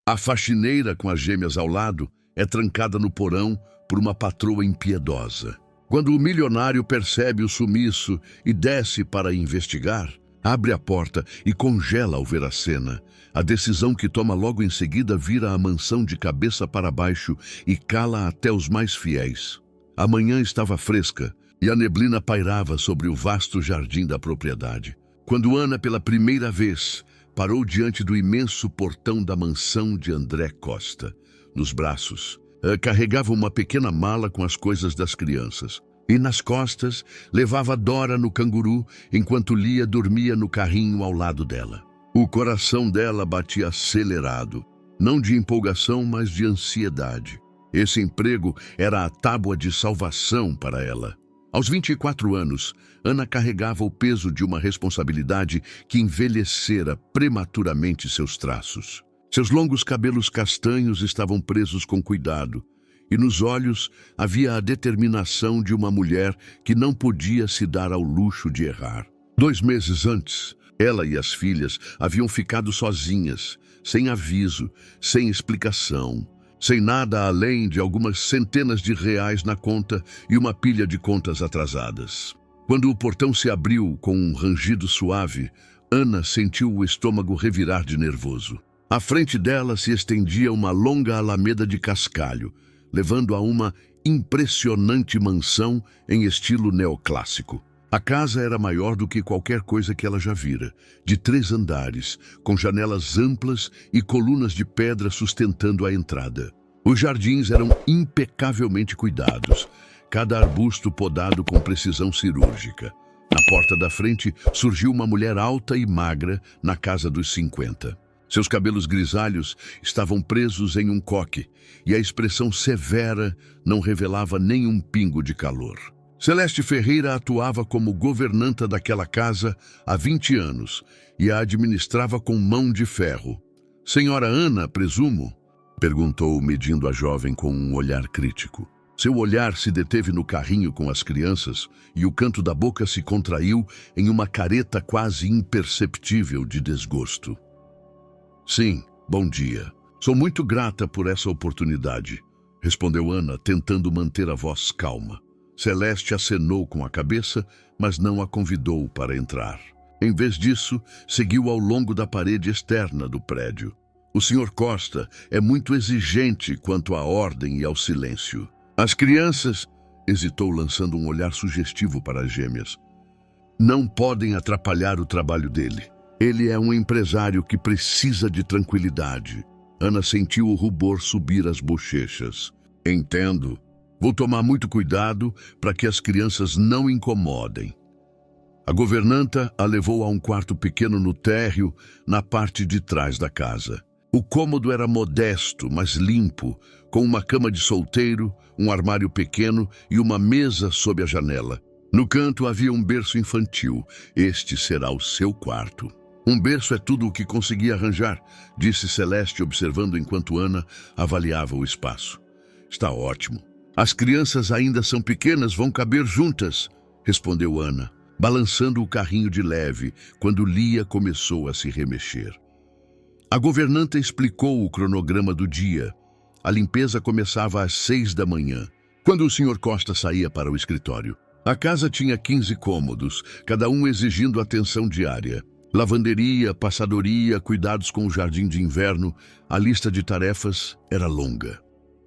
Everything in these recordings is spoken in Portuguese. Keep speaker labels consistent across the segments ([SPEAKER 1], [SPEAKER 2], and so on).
[SPEAKER 1] A faxineira, com as gêmeas ao lado, é trancada no porão por uma patroa impiedosa. Quando o milionário percebe o sumiço e desce para investigar, abre a porta e congela ao ver a cena. A decisão que toma logo em seguida vira a mansão de cabeça para baixo e cala até os mais fiéis. A manhã estava fresca e a neblina pairava sobre o vasto jardim da propriedade. Quando Ana, pela primeira vez, parou diante do imenso portão da mansão de André Costa. Nos braços, carregava uma pequena mala com as coisas das crianças. E nas costas, levava Dora no canguru, enquanto Lia dormia no carrinho ao lado dela. O coração dela batia acelerado, não de empolgação, mas de ansiedade. Esse emprego era a tábua de salvação para ela. Aos 24 anos, Ana carregava o peso de uma responsabilidade que envelhecera prematuramente seus traços. Seus longos cabelos castanhos estavam presos com cuidado, e nos olhos havia a determinação de uma mulher que não podia se dar ao luxo de errar. 2 meses antes, ela e as filhas haviam ficado sozinhas, sem aviso, sem explicação, sem nada além de algumas centenas de reais na conta e uma pilha de contas atrasadas. Quando o portão se abriu com um rangido suave, Ana sentiu o estômago revirar de nervoso. À frente dela se estendia uma longa alameda de cascalho, levando a uma impressionante mansão em estilo neoclássico. A casa era maior do que qualquer coisa que ela já vira, de 3 andares, com janelas amplas e colunas de pedra sustentando a entrada. Os jardins eram impecavelmente cuidados, cada arbusto podado com precisão cirúrgica. Na porta da frente surgiu uma mulher alta e magra na casa dos 50. Seus cabelos grisalhos estavam presos em um coque e a expressão severa não revelava nenhum pingo de calor. Celeste Ferreira atuava como governanta daquela casa há 20 anos e a administrava com mão de ferro. Senhora Ana, presumo? Perguntou, medindo a jovem com um olhar crítico. Seu olhar se deteve no carrinho com as crianças e o canto da boca se contraiu em uma careta quase imperceptível de desgosto. Sim, bom dia. Sou muito grata por essa oportunidade, respondeu Ana, tentando manter a voz calma. Celeste acenou com a cabeça, mas não a convidou para entrar. Em vez disso, seguiu ao longo da parede externa do prédio. O Sr. Costa é muito exigente quanto à ordem e ao silêncio. As crianças, hesitou lançando um olhar sugestivo para as gêmeas, não podem atrapalhar o trabalho dele. Ele é um empresário que precisa de tranquilidade. Ana sentiu o rubor subir as bochechas. Entendo. Vou tomar muito cuidado para que as crianças não incomodem. A governanta a levou a um quarto pequeno no térreo, na parte de trás da casa. O cômodo era modesto, mas limpo, com uma cama de solteiro, um armário pequeno e uma mesa sob a janela. No canto havia um berço infantil. Este será o seu quarto. Um berço é tudo o que consegui arranjar, disse Celeste, observando enquanto Ana avaliava o espaço. Está ótimo. As crianças ainda são pequenas, vão caber juntas, respondeu Ana, balançando o carrinho de leve, quando Lia começou a se remexer. A governanta explicou o cronograma do dia. A limpeza começava às 6 da manhã, quando o Sr. Costa saía para o escritório. A casa tinha 15 cômodos, cada um exigindo atenção diária. Lavanderia, passadoria, cuidados com o jardim de inverno, a lista de tarefas era longa.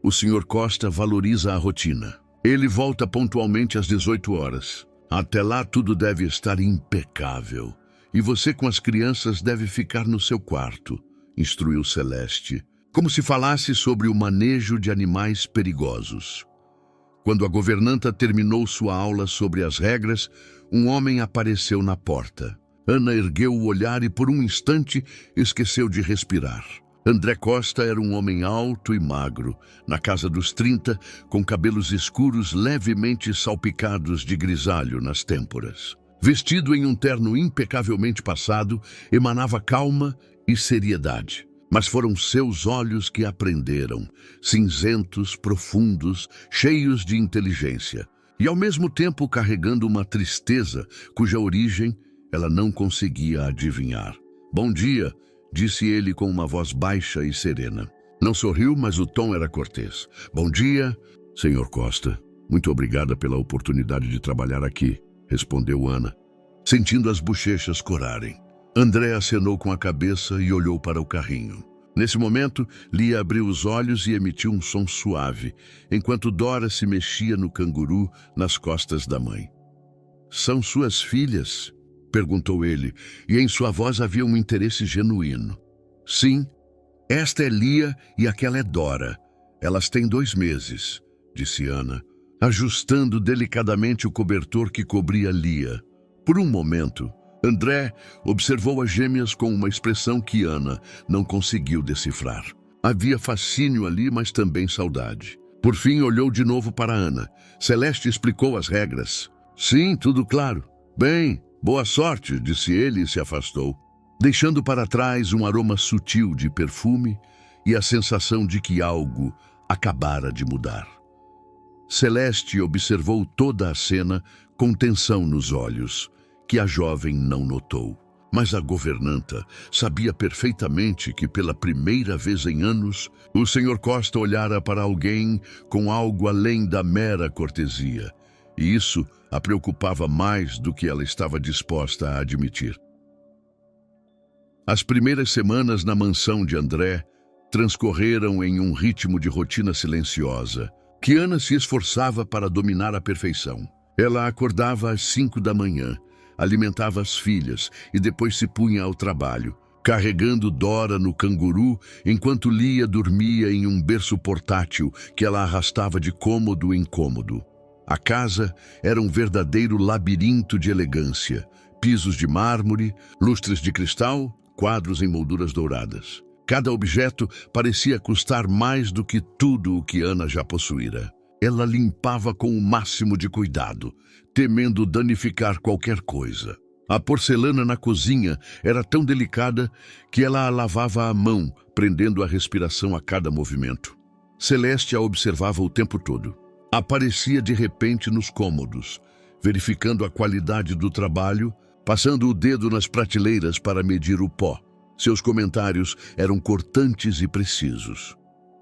[SPEAKER 1] O Sr. Costa valoriza a rotina. Ele volta pontualmente às 18 horas. Até lá tudo deve estar impecável. E você com as crianças deve ficar no seu quarto, instruiu Celeste, como se falasse sobre o manejo de animais perigosos. Quando a governanta terminou sua aula sobre as regras, um homem apareceu na porta. Ana ergueu o olhar e por um instante esqueceu de respirar. André Costa era um homem alto e magro, na casa dos 30, com cabelos escuros levemente salpicados de grisalho nas têmporas. Vestido em um terno impecavelmente passado, emanava calma e seriedade. Mas foram seus olhos que aprenderam, cinzentos, profundos, cheios de inteligência, e ao mesmo tempo carregando uma tristeza cuja origem ela não conseguia adivinhar. Bom dia, disse ele com uma voz baixa e serena. Não sorriu, mas o tom era cortês. Bom dia, Sr. Costa. Muito obrigada pela oportunidade de trabalhar aqui, respondeu Ana, sentindo as bochechas corarem. André acenou com a cabeça e olhou para o carrinho. Nesse momento, Lia abriu os olhos e emitiu um som suave, enquanto Dora se mexia no canguru nas costas da mãe. São suas filhas? Perguntou ele, e em sua voz havia um interesse genuíno. Sim, esta é Lia e aquela é Dora. Elas têm 2 meses, disse Ana, ajustando delicadamente o cobertor que cobria Lia. Por um momento, André observou as gêmeas com uma expressão que Ana não conseguiu decifrar. Havia fascínio ali, mas também saudade. Por fim, olhou de novo para Ana. Celeste explicou as regras. Sim, tudo claro. Bem, boa sorte, disse ele e se afastou, deixando para trás um aroma sutil de perfume e a sensação de que algo acabara de mudar. Celeste observou toda a cena com tensão nos olhos, que a jovem não notou. Mas a governanta sabia perfeitamente que pela primeira vez em anos, o Sr. Costa olhara para alguém com algo além da mera cortesia, e isso a preocupava mais do que ela estava disposta a admitir. As primeiras semanas na mansão de André transcorreram em um ritmo de rotina silenciosa, que Ana se esforçava para dominar à perfeição. Ela acordava às 5 da manhã, alimentava as filhas e depois se punha ao trabalho, carregando Dora no canguru enquanto Lia dormia em um berço portátil que ela arrastava de cômodo em cômodo. A casa era um verdadeiro labirinto de elegância, pisos de mármore, lustres de cristal, quadros em molduras douradas. Cada objeto parecia custar mais do que tudo o que Ana já possuíra. Ela limpava com o máximo de cuidado, temendo danificar qualquer coisa. A porcelana na cozinha era tão delicada que ela a lavava à mão, prendendo a respiração a cada movimento. Celeste a observava o tempo todo. Aparecia de repente nos cômodos, verificando a qualidade do trabalho, passando o dedo nas prateleiras para medir o pó. Seus comentários eram cortantes e precisos.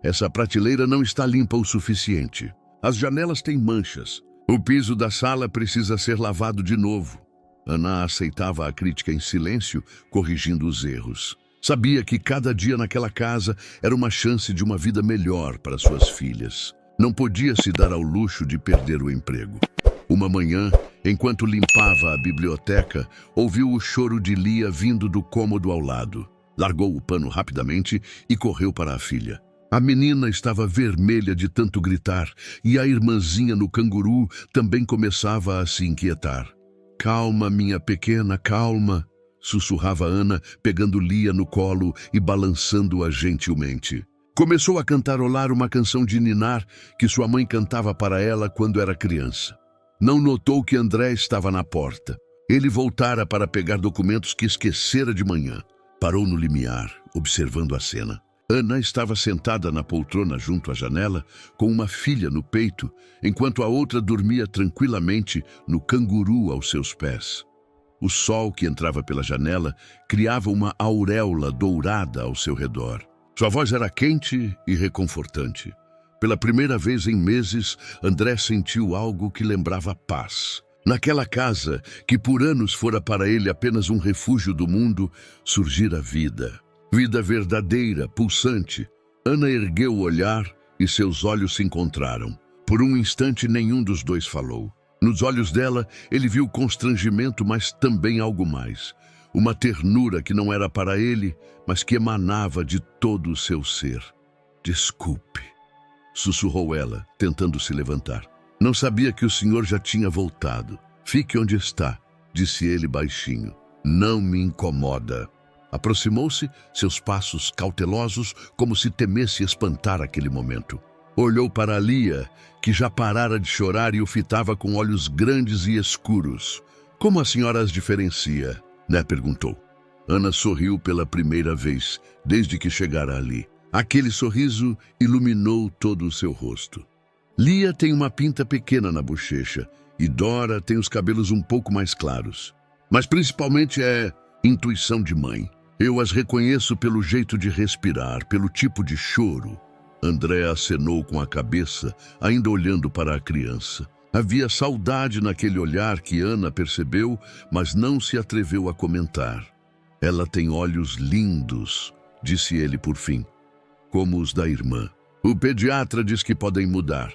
[SPEAKER 1] Essa prateleira não está limpa o suficiente. As janelas têm manchas. O piso da sala precisa ser lavado de novo. Ana aceitava a crítica em silêncio, corrigindo os erros. Sabia que cada dia naquela casa era uma chance de uma vida melhor para suas filhas. Não podia se dar ao luxo de perder o emprego. Uma manhã, enquanto limpava a biblioteca, ouviu o choro de Lia vindo do cômodo ao lado. Largou o pano rapidamente e correu para a filha. A menina estava vermelha de tanto gritar e a irmãzinha no canguru também começava a se inquietar. Calma, minha pequena, calma, sussurrava Ana, pegando Lia no colo e balançando-a gentilmente. Começou a cantarolar uma canção de ninar que sua mãe cantava para ela quando era criança. Não notou que André estava na porta. Ele voltara para pegar documentos que esquecera de manhã. Parou no limiar, observando a cena. Ana estava sentada na poltrona junto à janela, com uma filha no peito, enquanto a outra dormia tranquilamente no canguru aos seus pés. O sol que entrava pela janela criava uma auréola dourada ao seu redor. Sua voz era quente e reconfortante. Pela primeira vez em meses, André sentiu algo que lembrava paz. Naquela casa, que por anos fora para ele apenas um refúgio do mundo, surgira vida. Vida verdadeira, pulsante. Ana ergueu o olhar e seus olhos se encontraram. Por um instante, nenhum dos dois falou. Nos olhos dela, ele viu constrangimento, mas também algo mais. Uma ternura que não era para ele, mas que emanava de todo o seu ser. Desculpe, sussurrou ela, tentando se levantar. Não sabia que o senhor já tinha voltado. Fique onde está, disse ele baixinho. Não me incomoda. Aproximou-se, seus passos cautelosos, como se temesse espantar aquele momento. Olhou para Lia, que já parara de chorar e o fitava com olhos grandes e escuros. Como a senhora as diferencia? Né? Perguntou. Ana sorriu pela primeira vez, desde que chegara ali. Aquele sorriso iluminou todo o seu rosto. Lia tem uma pinta pequena na bochecha e Dora tem os cabelos um pouco mais claros. Mas principalmente é intuição de mãe. Eu as reconheço pelo jeito de respirar, pelo tipo de choro. André acenou com a cabeça, ainda olhando para a criança. Havia saudade naquele olhar que Ana percebeu, mas não se atreveu a comentar. Ela tem olhos lindos, disse ele por fim, como os da irmã. O pediatra diz que podem mudar,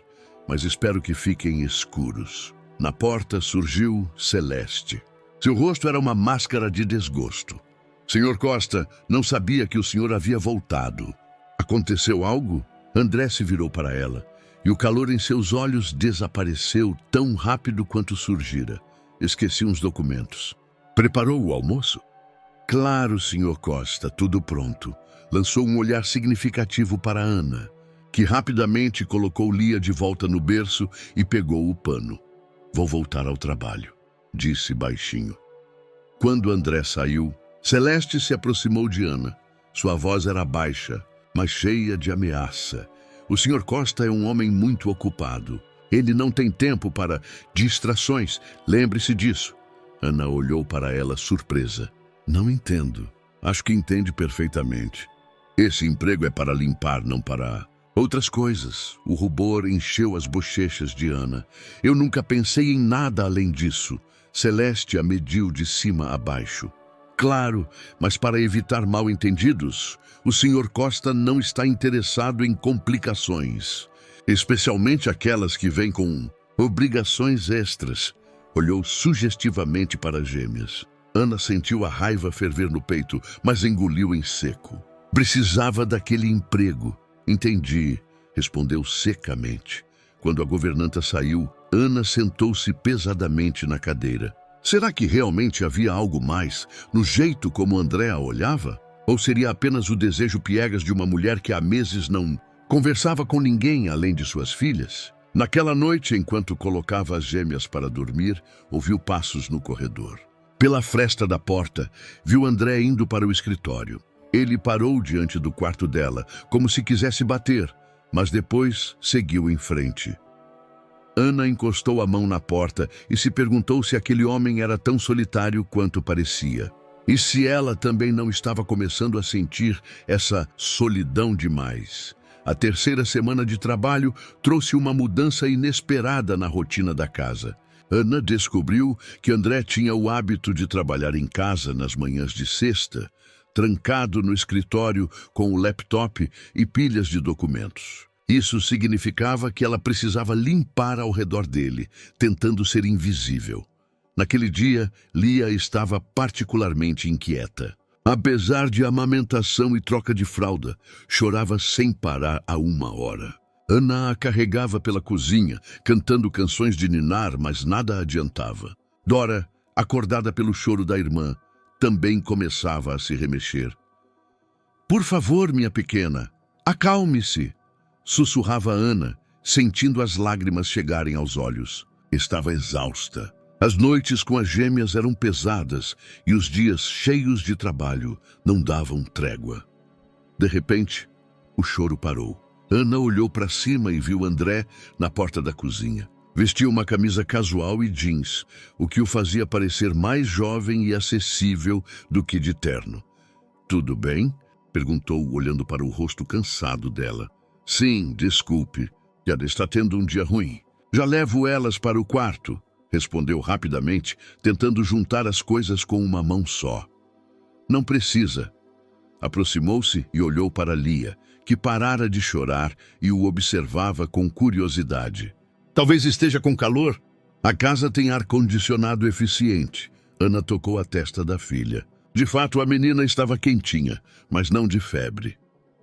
[SPEAKER 1] mas espero que fiquem escuros. Na porta surgiu Celeste. Seu rosto era uma máscara de desgosto. Senhor Costa, não sabia que o senhor havia voltado. Aconteceu algo? André se virou para ela, e o calor em seus olhos desapareceu tão rápido quanto surgira. Esqueci uns documentos. Preparou o almoço? Claro, senhor Costa, tudo pronto. Lançou um olhar significativo para Ana, que rapidamente colocou Lia de volta no berço e pegou o pano. Vou voltar ao trabalho, disse baixinho. Quando André saiu, Celeste se aproximou de Ana. Sua voz era baixa, mas cheia de ameaça. O senhor Costa é um homem muito ocupado. Ele não tem tempo para distrações. Lembre-se disso. Ana olhou para ela surpresa. Não entendo. Acho que entende perfeitamente. Esse emprego é para limpar, não para outras coisas. O rubor encheu as bochechas de Ana. Eu nunca pensei em nada além disso. Celeste a mediu de cima a baixo. Claro, mas para evitar mal-entendidos, o senhor Costa não está interessado em complicações, especialmente aquelas que vêm com obrigações extras. Olhou sugestivamente para as gêmeas. Ana sentiu a raiva ferver no peito, mas engoliu em seco. Precisava daquele emprego. Entendi, respondeu secamente. Quando a governanta saiu, Ana sentou-se pesadamente na cadeira. Será que realmente havia algo mais no jeito como André a olhava? Ou seria apenas o desejo piegas de uma mulher que há meses não conversava com ninguém além de suas filhas? Naquela noite, enquanto colocava as gêmeas para dormir, ouviu passos no corredor. Pela fresta da porta, viu André indo para o escritório. Ele parou diante do quarto dela, como se quisesse bater, mas depois seguiu em frente. Ana encostou a mão na porta e se perguntou se aquele homem era tão solitário quanto parecia. E se ela também não estava começando a sentir essa solidão demais. A terceira semana de trabalho trouxe uma mudança inesperada na rotina da casa. Ana descobriu que André tinha o hábito de trabalhar em casa nas manhãs de sexta, trancado no escritório com o laptop e pilhas de documentos. Isso significava que ela precisava limpar ao redor dele, tentando ser invisível. Naquele dia, Lia estava particularmente inquieta. Apesar de amamentação e troca de fralda, chorava sem parar há 1 hora. Ana a carregava pela cozinha, cantando canções de ninar, mas nada adiantava. Dora, acordada pelo choro da irmã, também começava a se remexer. Por favor, minha pequena, acalme-se, sussurrava Ana, sentindo as lágrimas chegarem aos olhos. Estava exausta. As noites com as gêmeas eram pesadas e os dias cheios de trabalho não davam trégua. De repente, o choro parou. Ana olhou para cima e viu André na porta da cozinha. Vestia uma camisa casual e jeans, o que o fazia parecer mais jovem e acessível do que de terno. "Tudo bem?" perguntou, olhando para o rosto cansado dela. "Sim, desculpe. Ela está tendo um dia ruim. Já levo elas para o quarto", respondeu rapidamente, tentando juntar as coisas com uma mão só. "Não precisa." Aproximou-se e olhou para Lia, que parara de chorar e o observava com curiosidade. "Talvez esteja com calor? A casa tem ar-condicionado eficiente." Ana tocou a testa da filha. De fato, a menina estava quentinha, mas não de febre.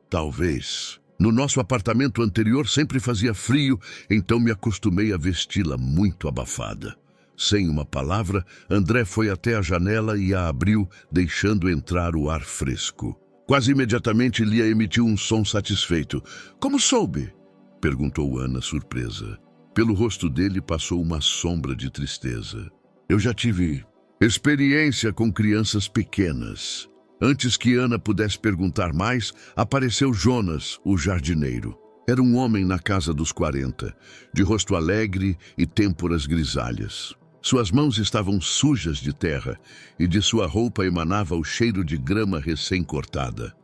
[SPEAKER 1] "Talvez. No nosso apartamento anterior sempre fazia frio, então me acostumei a vesti-la muito abafada." Sem uma palavra, André foi até a janela e a abriu, deixando entrar o ar fresco. Quase imediatamente, Lia emitiu um som satisfeito. "Como soube?" perguntou Ana, surpresa. Pelo rosto dele passou uma sombra de tristeza. "Eu já tive experiência com crianças pequenas." Antes que Ana pudesse perguntar mais, apareceu Jonas, o jardineiro. Era um homem na casa dos 40, de rosto alegre e têmporas grisalhas. Suas mãos estavam sujas de terra e de sua roupa emanava o cheiro de grama recém-cortada.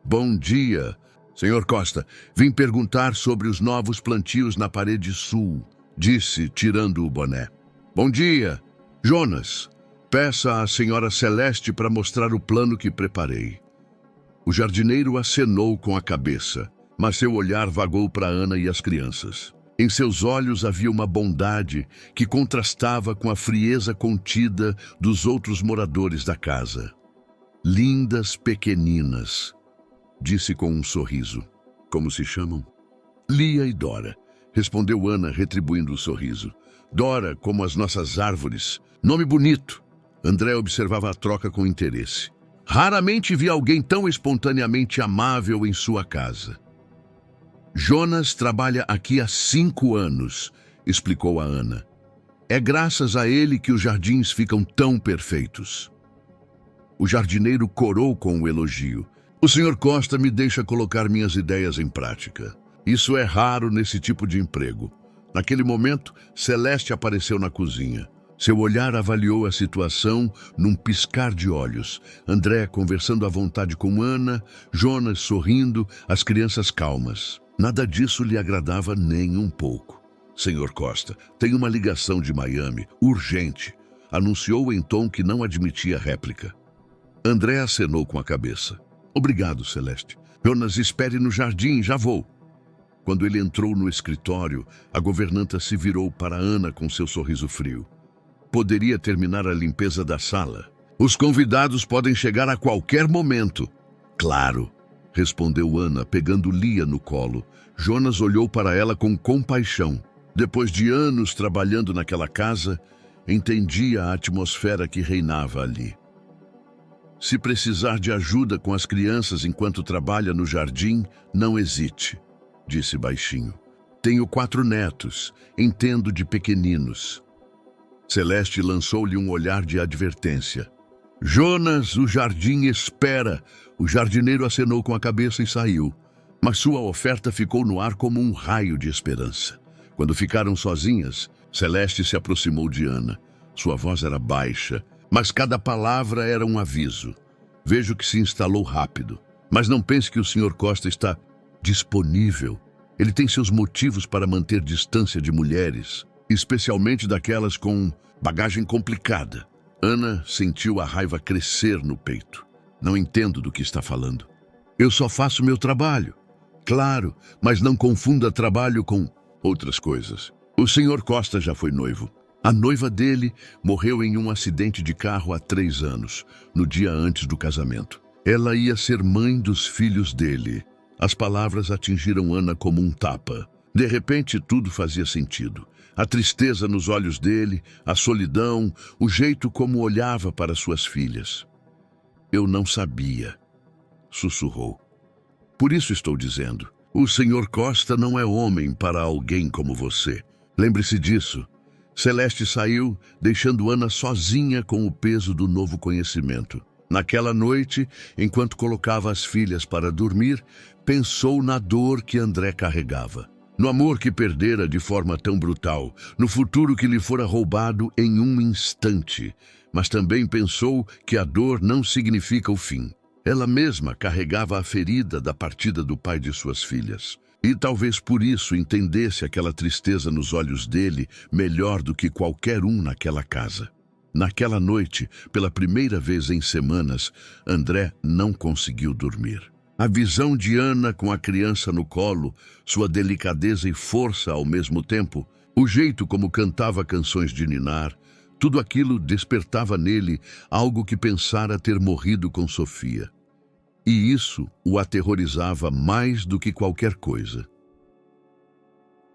[SPEAKER 1] Bom dia, Senhor Costa. Vim perguntar sobre os novos plantios na parede sul, disse, tirando o boné. Bom dia, Jonas. Peça à senhora Celeste para mostrar o plano que preparei. O jardineiro acenou com a cabeça, mas seu olhar vagou para Ana e as crianças. Em seus olhos havia uma bondade que contrastava com a frieza contida dos outros moradores da casa. Lindas pequeninas, disse com um sorriso. Como se chamam? Lia e Dora, respondeu Ana, retribuindo o sorriso. Dora, como as nossas árvores. Nome bonito. André observava a troca com interesse. Raramente vi alguém tão espontaneamente amável em sua casa. Jonas trabalha aqui há 5 anos, explicou a Ana. É graças a ele que os jardins ficam tão perfeitos. O jardineiro corou com o elogio. O Sr. Costa me deixa colocar minhas ideias em prática. Isso é raro nesse tipo de emprego. Naquele momento, Celeste apareceu na cozinha. Seu olhar avaliou a situação num piscar de olhos. André conversando à vontade com Ana, Jonas sorrindo, as crianças calmas. Nada disso lhe agradava nem um pouco. Senhor Costa, tem uma ligação de Miami, urgente, anunciou em tom que não admitia réplica. André acenou com a cabeça. Obrigado, Celeste. Jonas, espere no jardim, já vou. Quando ele entrou no escritório, a governanta se virou para Ana com seu sorriso frio. Poderia terminar a limpeza da sala. Os convidados podem chegar a qualquer momento. Claro, respondeu Ana, pegando Lia no colo. Jonas olhou para ela com compaixão. Depois de anos trabalhando naquela casa, entendia a atmosfera que reinava ali. Se precisar de ajuda com as crianças enquanto trabalha no jardim, não hesite, disse baixinho. Tenho 4 netos, entendo de pequeninos. Celeste lançou-lhe um olhar de advertência. Jonas, o jardim espera. O jardineiro acenou com a cabeça e saiu. Mas sua oferta ficou no ar como um raio de esperança. Quando ficaram sozinhas, Celeste se aproximou de Ana. Sua voz era baixa, mas cada palavra era um aviso. Vejo que se instalou rápido. Mas não pense que o Sr. Costa está disponível. Ele tem seus motivos para manter distância de mulheres, especialmente daquelas com bagagem complicada. Ana sentiu a raiva crescer no peito. Não entendo do que está falando. Eu só faço meu trabalho. Claro, mas não confunda trabalho com outras coisas. O Sr. Costa já foi noivo. A noiva dele morreu em um acidente de carro há 3 anos, no dia antes do casamento. Ela ia ser mãe dos filhos dele. As palavras atingiram Ana como um tapa. De repente, tudo fazia sentido. A tristeza nos olhos dele, a solidão, o jeito como olhava para suas filhas. Eu não sabia, sussurrou. Por isso estou dizendo, o Sr. Costa não é homem para alguém como você. Lembre-se disso. Celeste saiu, deixando Ana sozinha com o peso do novo conhecimento. Naquela noite, enquanto colocava as filhas para dormir, pensou na dor que André carregava. No amor que perdera de forma tão brutal, no futuro que lhe fora roubado em um instante, mas também pensou que a dor não significa o fim. Ela mesma carregava a ferida da partida do pai de suas filhas. E talvez por isso entendesse aquela tristeza nos olhos dele melhor do que qualquer um naquela casa. Naquela noite, pela primeira vez em semanas, André não conseguiu dormir. A visão de Ana com a criança no colo, sua delicadeza e força ao mesmo tempo, o jeito como cantava canções de ninar, tudo aquilo despertava nele algo que pensara ter morrido com Sofia. E isso o aterrorizava mais do que qualquer coisa.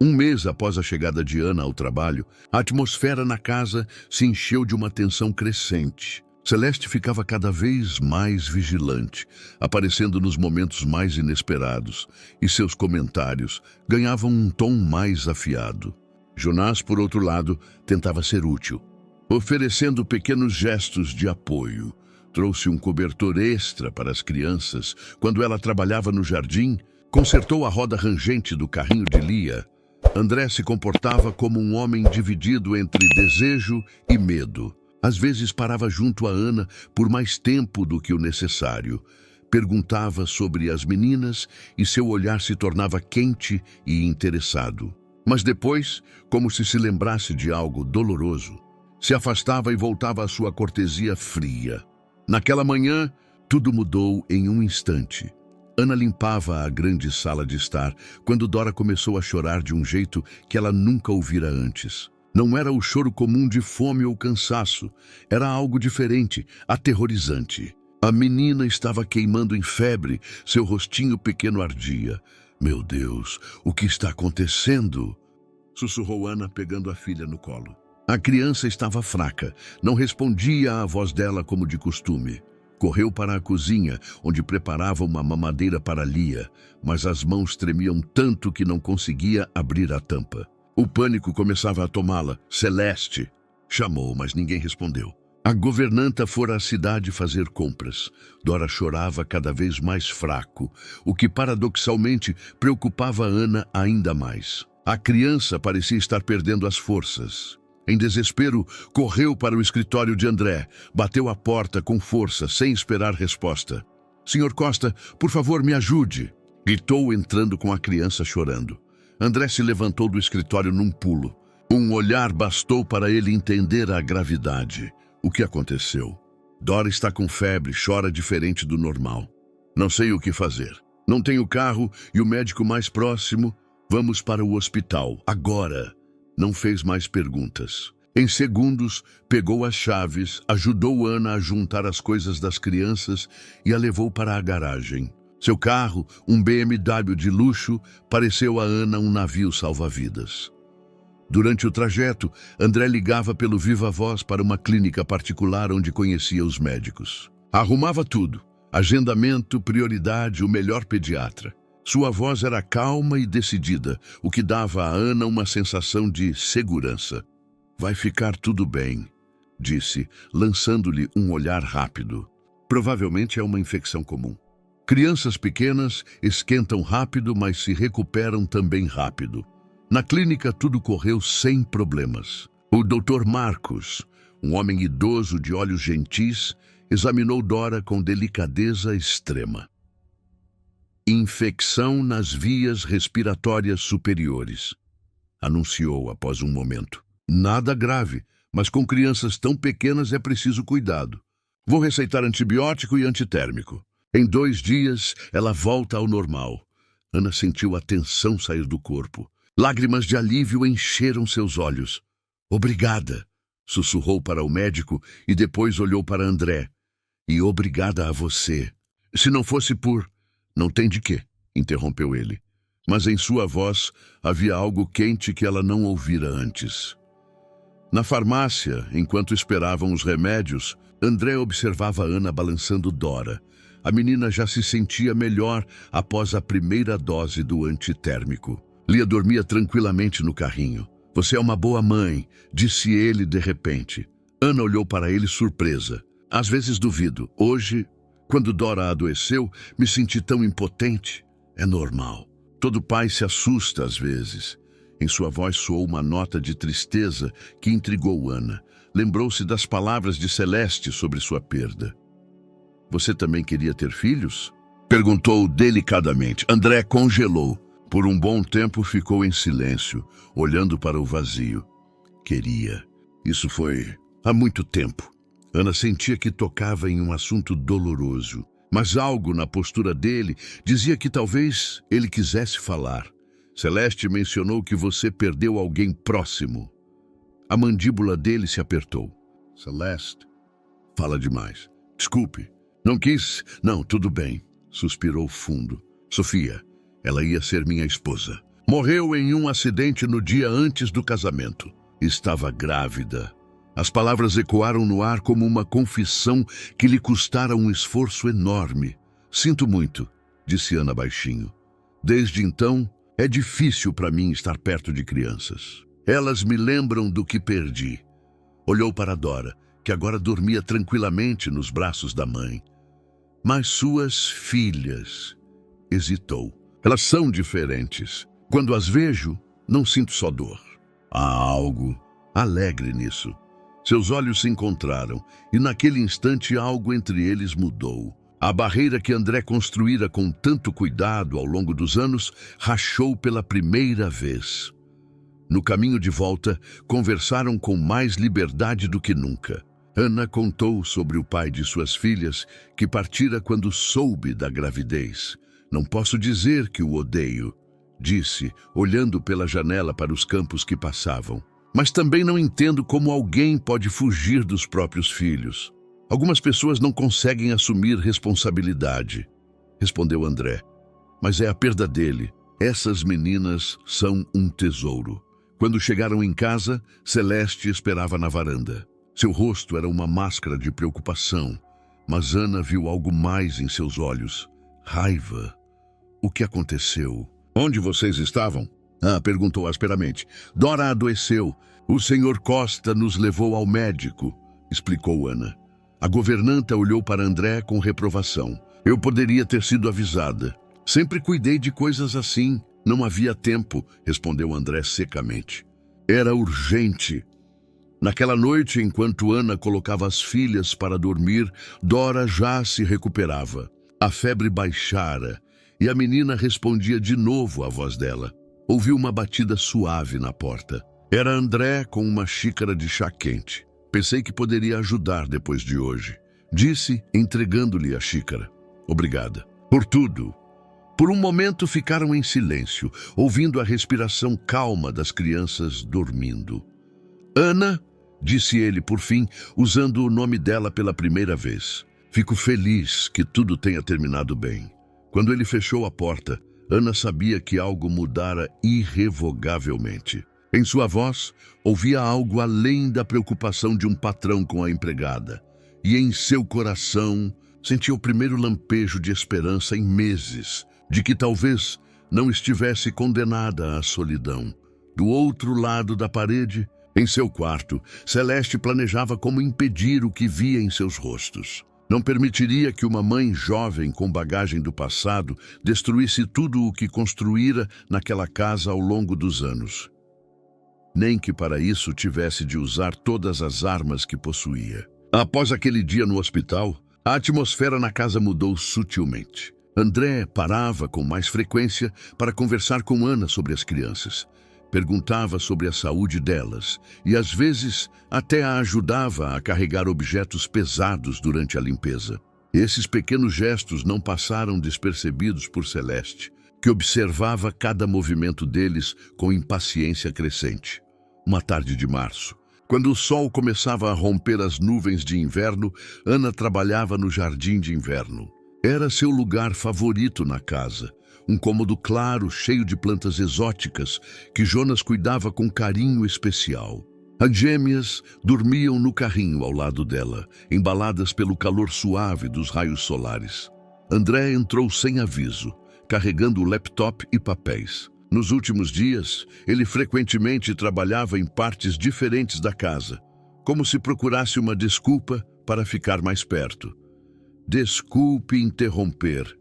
[SPEAKER 1] Um mês após a chegada de Ana ao trabalho, a atmosfera na casa se encheu de uma tensão crescente. Celeste ficava cada vez mais vigilante, aparecendo nos momentos mais inesperados, e seus comentários ganhavam um tom mais afiado. Jonas, por outro lado, tentava ser útil, oferecendo pequenos gestos de apoio. Trouxe um cobertor extra para as crianças quando ela trabalhava no jardim, consertou a roda rangente do carrinho de Lia. André se comportava como um homem dividido entre desejo e medo. Às vezes parava junto a Ana por mais tempo do que o necessário. Perguntava sobre as meninas e seu olhar se tornava quente e interessado. Mas depois, como se lembrasse de algo doloroso, se afastava e voltava à sua cortesia fria. Naquela manhã, tudo mudou em um instante. Ana limpava a grande sala de estar quando Dora começou a chorar de um jeito que ela nunca ouvira antes. Não era o choro comum de fome ou cansaço. Era algo diferente, aterrorizante. A menina estava queimando em febre, seu rostinho pequeno ardia. "Meu Deus, o que está acontecendo?" sussurrou Ana, pegando a filha no colo. A criança estava fraca, não respondia à voz dela como de costume. Correu para a cozinha, onde preparava uma mamadeira para Lia, mas as mãos tremiam tanto que não conseguia abrir a tampa. O pânico começava a tomá-la. "Celeste!" chamou, mas ninguém respondeu. A governanta fora à cidade fazer compras. Dora chorava cada vez mais fraco, o que paradoxalmente preocupava Ana ainda mais. A criança parecia estar perdendo as forças. Em desespero, correu para o escritório de André, bateu a porta com força, sem esperar resposta. "Senhor Costa, por favor, me ajude!" gritou, entrando com a criança chorando. André se levantou do escritório num pulo. Um olhar bastou para ele entender a gravidade. O que aconteceu? "Dora está com febre, chora diferente do normal. Não sei o que fazer. Não tenho carro e o médico mais próximo. Vamos para o hospital, agora." Não fez mais perguntas. Em segundos, pegou as chaves, ajudou Ana a juntar as coisas das crianças e a levou para a garagem. Seu carro, um BMW de luxo, pareceu a Ana um navio salva-vidas. Durante o trajeto, André ligava pelo viva-voz para uma clínica particular onde conhecia os médicos. Arrumava tudo: agendamento, prioridade, o melhor pediatra. Sua voz era calma e decidida, o que dava a Ana uma sensação de segurança. "Vai ficar tudo bem", disse, lançando-lhe um olhar rápido. "Provavelmente é uma infecção comum. Crianças pequenas esquentam rápido, mas se recuperam também rápido." Na clínica tudo correu sem problemas. O Dr. Marcos, um homem idoso de olhos gentis, examinou Dora com delicadeza extrema. "Infecção nas vias respiratórias superiores", anunciou após um momento. "Nada grave, mas com crianças tão pequenas é preciso cuidado. Vou receitar antibiótico e antitérmico. Em 2 dias, ela volta ao normal." Ana sentiu a tensão sair do corpo. Lágrimas de alívio encheram seus olhos. "Obrigada", sussurrou para o médico e depois olhou para André. "E obrigada a você. Se não fosse por..." "Não tem de quê", interrompeu ele. Mas em sua voz havia algo quente que ela não ouvira antes. Na farmácia, enquanto esperavam os remédios, André observava Ana balançando Dora. A menina já se sentia melhor após a primeira dose do antitérmico. Lia dormia tranquilamente no carrinho. "Você é uma boa mãe", disse ele de repente. Ana olhou para ele surpresa. "Às vezes duvido. Hoje, quando Dora adoeceu, me senti tão impotente." "É normal. Todo pai se assusta às vezes." Em sua voz soou uma nota de tristeza que intrigou Ana. Lembrou-se das palavras de Celeste sobre sua perda. "Você também queria ter filhos?" perguntou delicadamente. André congelou. Por um bom tempo ficou em silêncio, olhando para o vazio. "Queria. Isso foi há muito tempo." Ana sentia que tocava em um assunto doloroso, mas algo na postura dele dizia que talvez ele quisesse falar. "Celeste mencionou que você perdeu alguém próximo." A mandíbula dele se apertou. "Celeste, fala demais. Desculpe. Não quis... Não, tudo bem." Suspirou fundo. "Sofia, ela ia ser minha esposa. Morreu em um acidente no dia antes do casamento. Estava grávida." As palavras ecoaram no ar como uma confissão que lhe custara um esforço enorme. "Sinto muito", disse Ana baixinho. "Desde então, é difícil para mim estar perto de crianças. Elas me lembram do que perdi." Olhou para Dora, que agora dormia tranquilamente nos braços da mãe. "Mas suas filhas..." hesitou. "Elas são diferentes. Quando as vejo, Não sinto só dor. Há algo alegre nisso. Seus olhos se encontraram e naquele instante algo entre eles mudou. A barreira que André construíra com tanto cuidado ao longo dos anos rachou pela primeira vez. No caminho de volta, conversaram com mais liberdade do que nunca. Ana contou sobre o pai de suas filhas, que partira quando soube da gravidez. Não posso dizer que o odeio, disse, olhando pela janela para os campos que passavam. Mas também não entendo como alguém pode fugir dos próprios filhos. Algumas pessoas não conseguem assumir responsabilidade, respondeu André. Mas é a perda dele. Essas meninas são um tesouro. Quando chegaram em casa, Celeste esperava na varanda. Seu rosto era uma máscara de preocupação, mas Ana viu algo mais em seus olhos. Raiva. O que aconteceu? Onde vocês estavam? Perguntou asperamente. Dora adoeceu. O senhor Costa nos levou ao médico, explicou Ana. A governanta olhou para André com reprovação. Eu poderia ter sido avisada. Sempre cuidei de coisas assim. Não havia tempo, respondeu André secamente. Era urgente. Naquela noite, enquanto Ana colocava as filhas para dormir, Dora já se recuperava. A febre baixara e a menina respondia de novo à voz dela. Ouviu uma batida suave na porta. Era André com uma xícara de chá quente. Pensei que poderia ajudar depois de hoje, disse, entregando-lhe a xícara. Obrigada. Por tudo. Por um momento ficaram em silêncio, ouvindo a respiração calma das crianças dormindo. Ana, disse ele por fim, usando o nome dela pela primeira vez. Fico feliz que tudo tenha terminado bem. Quando ele fechou a porta, Ana sabia que algo mudara irrevogavelmente. Em sua voz, ouvia algo além da preocupação de um patrão com a empregada. E em seu coração, sentia o primeiro lampejo de esperança em meses, de que talvez não estivesse condenada à solidão. Do outro lado da parede, em seu quarto, Celeste planejava como impedir o que via em seus rostos. Não permitiria que uma mãe jovem com bagagem do passado destruísse tudo o que construíra naquela casa ao longo dos anos. Nem que para isso tivesse de usar todas as armas que possuía. Após aquele dia no hospital, a atmosfera na casa mudou sutilmente. André parava com mais frequência para conversar com Ana sobre as crianças. Perguntava sobre a saúde delas e, às vezes, até a ajudava a carregar objetos pesados durante a limpeza. Esses pequenos gestos não passaram despercebidos por Celeste, que observava cada movimento deles com impaciência crescente. Uma tarde de março, quando o sol começava a romper as nuvens de inverno, Ana trabalhava no jardim de inverno. Era seu lugar favorito na casa, um cômodo claro, cheio de plantas exóticas, que Jonas cuidava com carinho especial. As gêmeas dormiam no carrinho ao lado dela, embaladas pelo calor suave dos raios solares. André entrou sem aviso, carregando o laptop e papéis. Nos últimos dias, ele frequentemente trabalhava em partes diferentes da casa, como se procurasse uma desculpa para ficar mais perto. Desculpe interromper,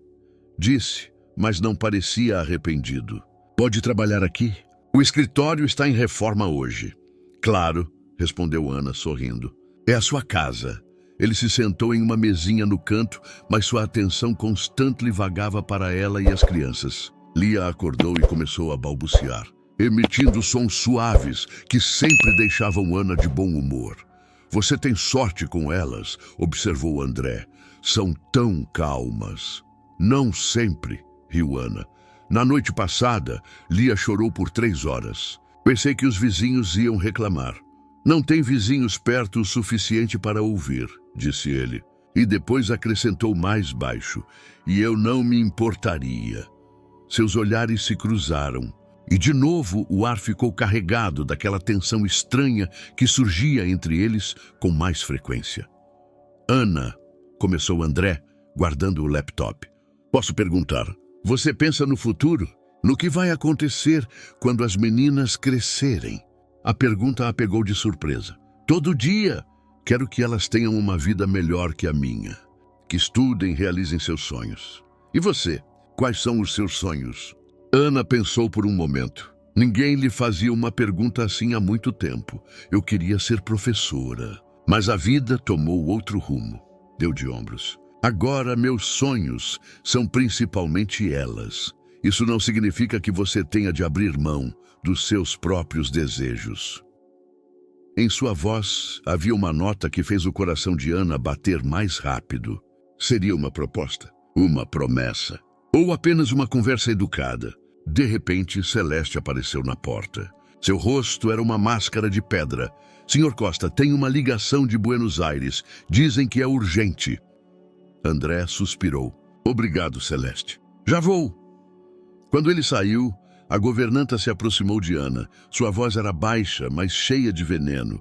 [SPEAKER 1] disse, mas não parecia arrependido. Pode trabalhar aqui? O escritório está em reforma hoje. Claro, respondeu Ana, sorrindo. É a sua casa. Ele se sentou em uma mesinha no canto, mas sua atenção constante vagava para ela e as crianças. Lia acordou e começou a balbuciar, emitindo sons suaves que sempre deixavam Ana de bom humor. Você tem sorte com elas, observou André. São tão calmas. Não sempre, riu Ana. Na noite passada, Lia chorou por 3 horas. Pensei que os vizinhos iam reclamar. Não tem vizinhos perto o suficiente para ouvir, disse ele. E depois acrescentou mais baixo. E eu não me importaria. Seus olhares se cruzaram. E de novo o ar ficou carregado daquela tensão estranha que surgia entre eles com mais frequência. Ana, começou André, guardando o laptop. Posso perguntar, você pensa no futuro? No que vai acontecer quando as meninas crescerem? A pergunta a pegou de surpresa. Todo dia! Quero que elas tenham uma vida melhor que a minha. Que estudem, realizem seus sonhos. E você? Quais são os seus sonhos? Ana pensou por um momento. Ninguém lhe fazia uma pergunta assim há muito tempo. Eu queria ser professora. Mas a vida tomou outro rumo. Deu de ombros. Agora meus sonhos são principalmente elas. Isso não significa que você tenha de abrir mão dos seus próprios desejos. Em sua voz havia uma nota que fez o coração de Ana bater mais rápido. Seria uma proposta? Uma promessa? Ou apenas uma conversa educada? De repente, Celeste apareceu na porta. Seu rosto era uma máscara de pedra. Senhor Costa, tem uma ligação de Buenos Aires. Dizem que é urgente. André suspirou. Obrigado, Celeste. Já vou. Quando ele saiu, a governanta se aproximou de Ana. Sua voz era baixa, mas cheia de veneno.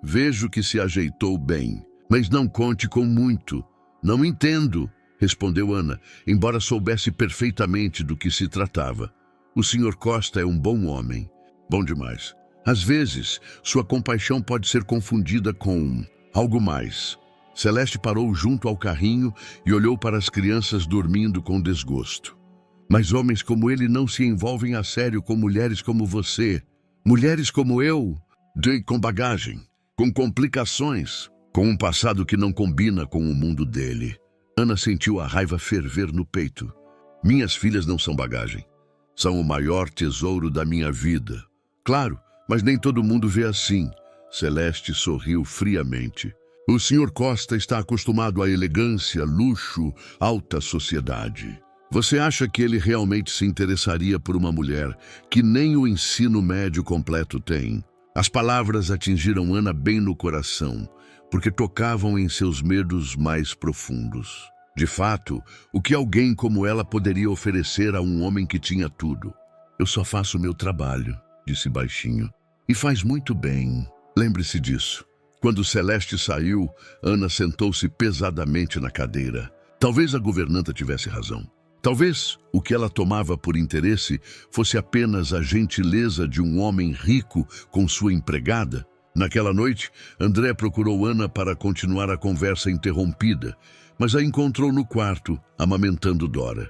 [SPEAKER 1] Vejo que se ajeitou bem, mas não conte com muito. Não entendo, respondeu Ana, embora soubesse perfeitamente do que se tratava. O Sr. Costa é um bom homem. Bom demais. Às vezes, sua compaixão pode ser confundida com algo mais. Celeste parou junto ao carrinho e olhou para as crianças dormindo com desgosto. Mas homens como ele não se envolvem a sério com mulheres como você. Mulheres como eu, com bagagem, com complicações, com um passado que não combina com o mundo dele. Ana sentiu a raiva ferver no peito. Minhas filhas não são bagagem. São o maior tesouro da minha vida. Claro, mas nem todo mundo vê assim. Celeste sorriu friamente. O Sr. Costa está acostumado à elegância, luxo, alta sociedade. Você acha que ele realmente se interessaria por uma mulher que nem o ensino médio completo tem? As palavras atingiram Ana bem no coração, porque tocavam em seus medos mais profundos. De fato, o que alguém como ela poderia oferecer a um homem que tinha tudo? Eu só faço o meu trabalho, disse baixinho. E faz muito bem. Lembre-se disso. Quando Celeste saiu, Ana sentou-se pesadamente na cadeira. Talvez a governanta tivesse razão. Talvez o que ela tomava por interesse fosse apenas a gentileza de um homem rico com sua empregada. Naquela noite, André procurou Ana para continuar a conversa interrompida, mas a encontrou no quarto, amamentando Dora.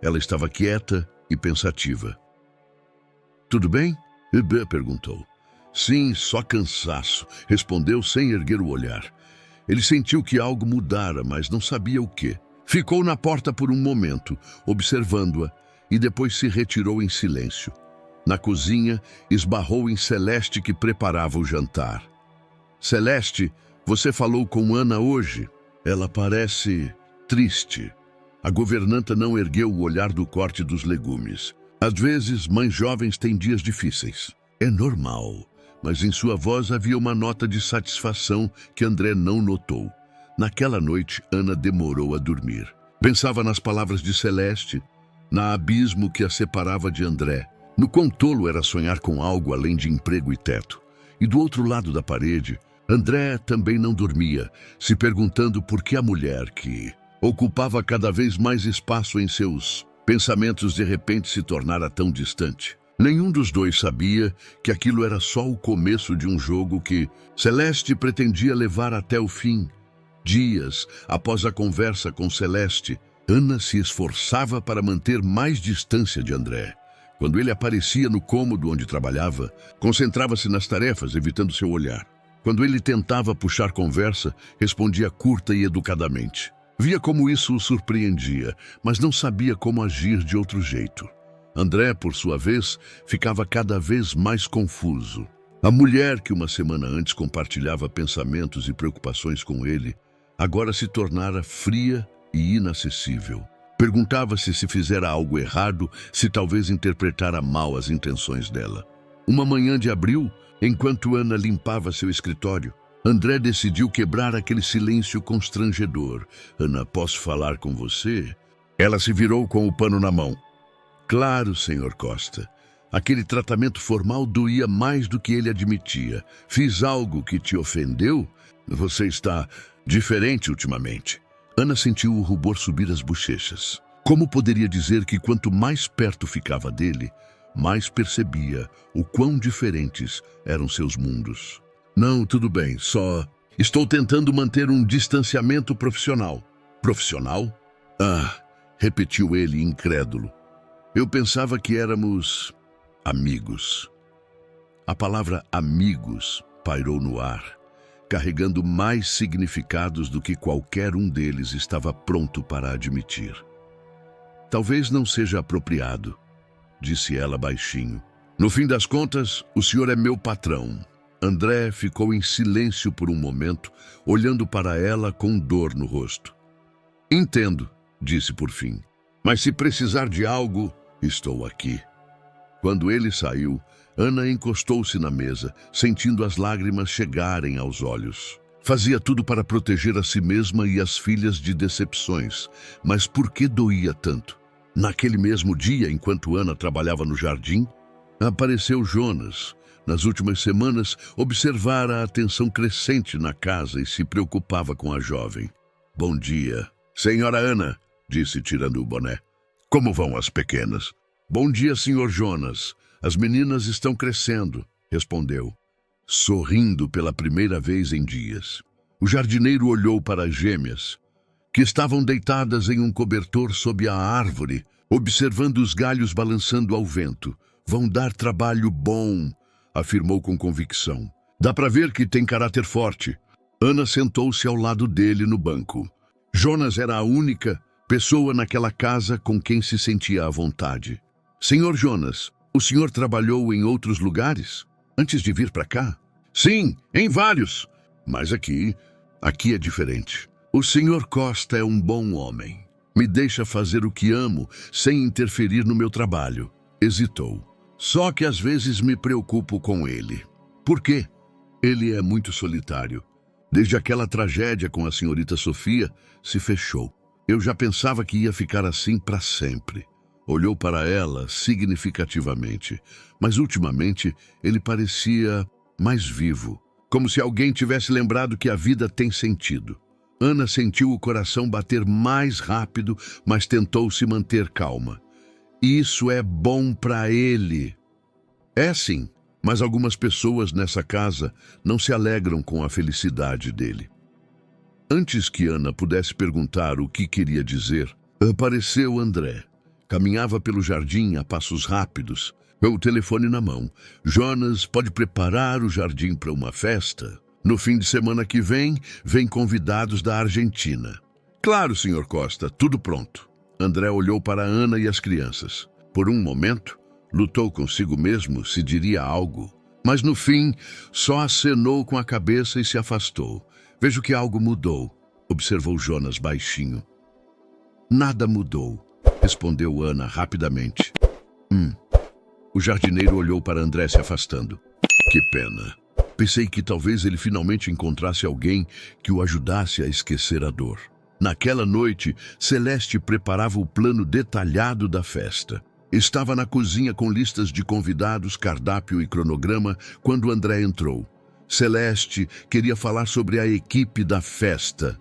[SPEAKER 1] Ela estava quieta e pensativa. Tudo bem? Bebê perguntou. Sim, só cansaço, respondeu sem erguer o olhar. Ele sentiu que algo mudara, mas não sabia o quê. Ficou na porta por um momento, observando-a, e depois se retirou em silêncio. Na cozinha, esbarrou em Celeste, que preparava o jantar. Celeste, você falou com Ana hoje? Ela parece triste. A governanta não ergueu o olhar do corte dos legumes. Às vezes, mães jovens têm dias difíceis. É normal, mas em sua voz havia uma nota de satisfação que André não notou. Naquela noite, Ana demorou a dormir. Pensava nas palavras de Celeste, na abismo que a separava de André, no quão tolo era sonhar com algo além de emprego e teto. E do outro lado da parede, André também não dormia, se perguntando por que a mulher que ocupava cada vez mais espaço em seus pensamentos de repente se tornara tão distante. Nenhum dos dois sabia que aquilo era só o começo de um jogo que Celeste pretendia levar até o fim. Dias após a conversa com Celeste, Ana se esforçava para manter mais distância de André. Quando ele aparecia no cômodo onde trabalhava, concentrava-se nas tarefas, evitando seu olhar. Quando ele tentava puxar conversa, respondia curta e educadamente. Via como isso o surpreendia, mas não sabia como agir de outro jeito. André, por sua vez, ficava cada vez mais confuso. A mulher que uma semana antes compartilhava pensamentos e preocupações com ele, agora se tornara fria e inacessível. Perguntava-se se fizera algo errado, se talvez interpretara mal as intenções dela. Uma manhã de abril, enquanto Ana limpava seu escritório, André decidiu quebrar aquele silêncio constrangedor. Ana, posso falar com você? Ela se virou com o pano na mão. Claro, Sr. Costa. Aquele tratamento formal doía mais do que ele admitia. Fiz algo que te ofendeu? Você está diferente ultimamente. Ana sentiu o rubor subir as bochechas. Como poderia dizer que quanto mais perto ficava dele, mais percebia o quão diferentes eram seus mundos? Não, tudo bem, só estou tentando manter um distanciamento profissional. Profissional? Ah, repetiu ele incrédulo. Eu pensava que éramos Amigos. A palavra amigos pairou no ar, carregando mais significados do que qualquer um deles estava pronto para admitir. Talvez não seja apropriado, disse ela baixinho. No fim das contas, o senhor é meu patrão. André ficou em silêncio por um momento, olhando para ela com dor no rosto. Entendo, disse por fim. Mas se precisar de algo, estou aqui. Quando ele saiu, Ana encostou-se na mesa, sentindo as lágrimas chegarem aos olhos. Fazia tudo para proteger a si mesma e as filhas de decepções, mas por que doía tanto? Naquele mesmo dia, enquanto Ana trabalhava no jardim, apareceu Jonas. Nas últimas semanas, observara a atenção crescente na casa e se preocupava com a jovem. Bom dia. Senhora Ana, disse tirando o boné. Como vão as pequenas? Bom dia, senhor Jonas. As meninas estão crescendo, respondeu, sorrindo pela primeira vez em dias. O jardineiro olhou para as gêmeas, que estavam deitadas em um cobertor sob a árvore, observando os galhos balançando ao vento. Vão dar trabalho bom, afirmou com convicção. Dá para ver que tem caráter forte. Ana sentou-se ao lado dele no banco. Jonas era a única pessoa naquela casa com quem se sentia à vontade. Senhor Jonas, o senhor trabalhou em outros lugares antes de vir para cá? Sim, em vários. Mas aqui é diferente. O senhor Costa é um bom homem. Me deixa fazer o que amo sem interferir no meu trabalho. Hesitou. Só que às vezes me preocupo com ele. Por quê? Ele é muito solitário. Desde aquela tragédia com a senhorita Sofia, se fechou. Eu já pensava que ia ficar assim para sempre. Olhou para ela significativamente, mas ultimamente ele parecia mais vivo, como se alguém tivesse lembrado que a vida tem sentido. Ana sentiu o coração bater mais rápido, mas tentou se manter calma. Isso é bom para ele. É sim, mas algumas pessoas nessa casa não se alegram com a felicidade dele. Antes que Ana pudesse perguntar o que queria dizer, apareceu André. Caminhava pelo jardim a passos rápidos, com o telefone na mão. Jonas pode preparar o jardim para uma festa? No fim de semana que vem convidados da Argentina. Claro, senhor Costa, tudo pronto. André olhou para Ana e as crianças. Por um momento, lutou consigo mesmo se diria algo, mas no fim só acenou com a cabeça e se afastou. Vejo que algo mudou, observou Jonas baixinho. Nada mudou, respondeu Ana rapidamente. O jardineiro olhou para André se afastando. Que pena. Pensei que talvez ele finalmente encontrasse alguém que o ajudasse a esquecer a dor. Naquela noite, Celeste preparava o plano detalhado da festa. Estava na cozinha com listas de convidados, cardápio e cronograma quando André entrou. Celeste queria falar sobre a equipe da festa.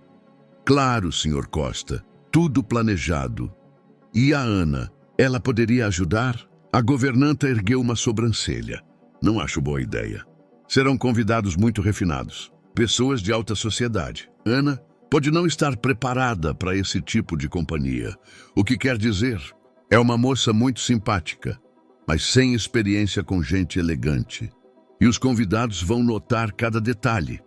[SPEAKER 1] Claro, senhor Costa, tudo planejado. E a Ana? Ela poderia ajudar? A governanta ergueu uma sobrancelha. Não acho boa ideia. Serão convidados muito refinados, pessoas de alta sociedade. Ana pode não estar preparada para esse tipo de companhia. O que quer dizer, é uma moça muito simpática, mas sem experiência com gente elegante. E os convidados vão notar cada detalhe.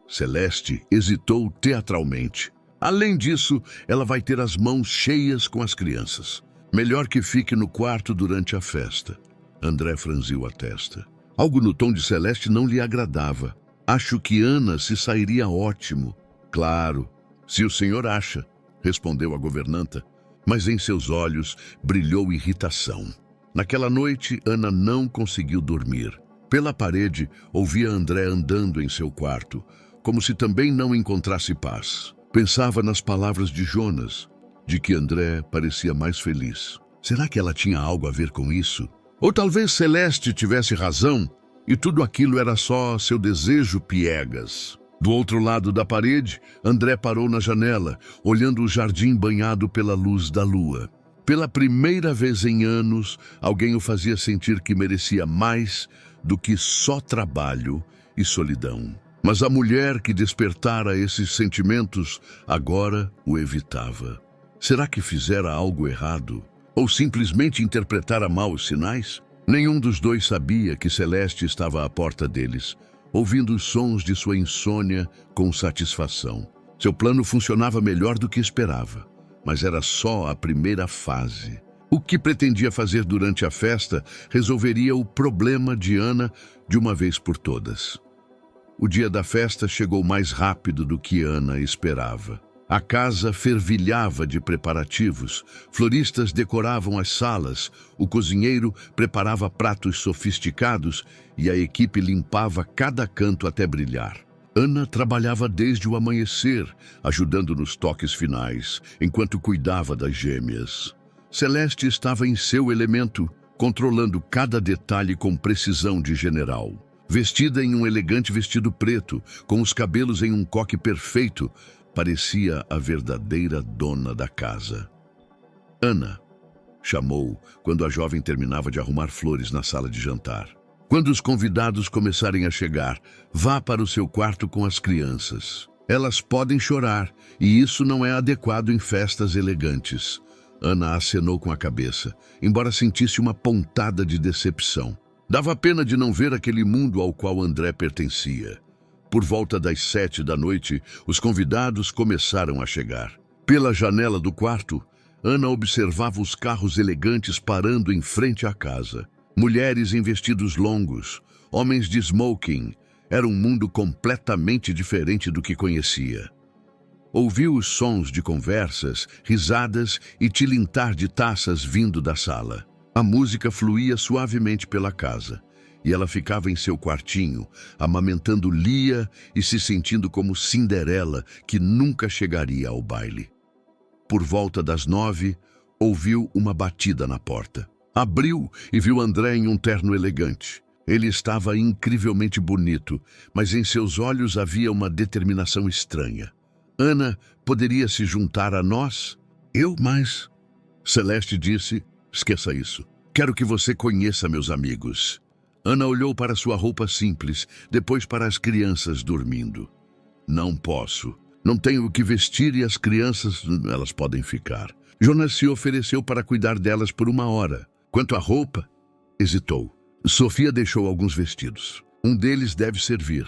[SPEAKER 1] Celeste hesitou teatralmente. Além disso, ela vai ter as mãos cheias com as crianças. Melhor que fique no quarto durante a festa. André franziu a testa. Algo no tom de Celeste não lhe agradava. Acho que Ana se sairia ótimo. Claro, se o senhor acha, respondeu a governanta, mas em seus olhos brilhou irritação. Naquela noite, Ana não conseguiu dormir. Pela parede, ouvia André andando em seu quarto, como se também não encontrasse paz. Pensava nas palavras de Jonas, de que André parecia mais feliz. Será que ela tinha algo a ver com isso? Ou talvez Celeste tivesse razão e tudo aquilo era só seu desejo piegas. Do outro lado da parede, André parou na janela, olhando o jardim banhado pela luz da lua. Pela primeira vez em anos, alguém o fazia sentir que merecia mais do que só trabalho e solidão. Mas a mulher que despertara esses sentimentos agora o evitava. Será que fizera algo errado? Ou simplesmente interpretara mal os sinais? Nenhum dos dois sabia que Celeste estava à porta deles, ouvindo os sons de sua insônia com satisfação. Seu plano funcionava melhor do que esperava, mas era só a primeira fase. O que pretendia fazer durante a festa resolveria o problema de Ana de uma vez por todas. O dia da festa chegou mais rápido do que Ana esperava. A casa fervilhava de preparativos, floristas decoravam as salas, o cozinheiro preparava pratos sofisticados e a equipe limpava cada canto até brilhar. Ana trabalhava desde o amanhecer, ajudando nos toques finais, enquanto cuidava das gêmeas. Celeste estava em seu elemento, controlando cada detalhe com precisão de general. Vestida em um elegante vestido preto, com os cabelos em um coque perfeito, parecia a verdadeira dona da casa. Ana, chamou quando a jovem terminava de arrumar flores na sala de jantar. Quando os convidados começarem a chegar, vá para o seu quarto com as crianças. Elas podem chorar, e isso não é adequado em festas elegantes. Ana acenou com a cabeça, embora sentisse uma pontada de decepção. Dava pena de não ver aquele mundo ao qual André pertencia. Por volta das 7 da noite, os convidados começaram a chegar. Pela janela do quarto, Ana observava os carros elegantes parando em frente à casa. Mulheres em vestidos longos, homens de smoking. Era um mundo completamente diferente do que conhecia. Ouviu os sons de conversas, risadas e tilintar de taças vindo da sala. A música fluía suavemente pela casa, e ela ficava em seu quartinho, amamentando Lia e se sentindo como Cinderela, que nunca chegaria ao baile. Por volta das 9, ouviu uma batida na porta. Abriu e viu André em um terno elegante. Ele estava incrivelmente bonito, mas em seus olhos havia uma determinação estranha. Ana poderia se juntar a nós? Mas... Celeste disse, esqueça isso. Quero que você conheça meus amigos. Ana olhou para sua roupa simples, depois para as crianças dormindo. Não posso. Não tenho o que vestir e as crianças, elas podem ficar. Jonas se ofereceu para cuidar delas por 1 hora. Quanto à roupa, hesitou. Sofia deixou alguns vestidos. Um deles deve servir.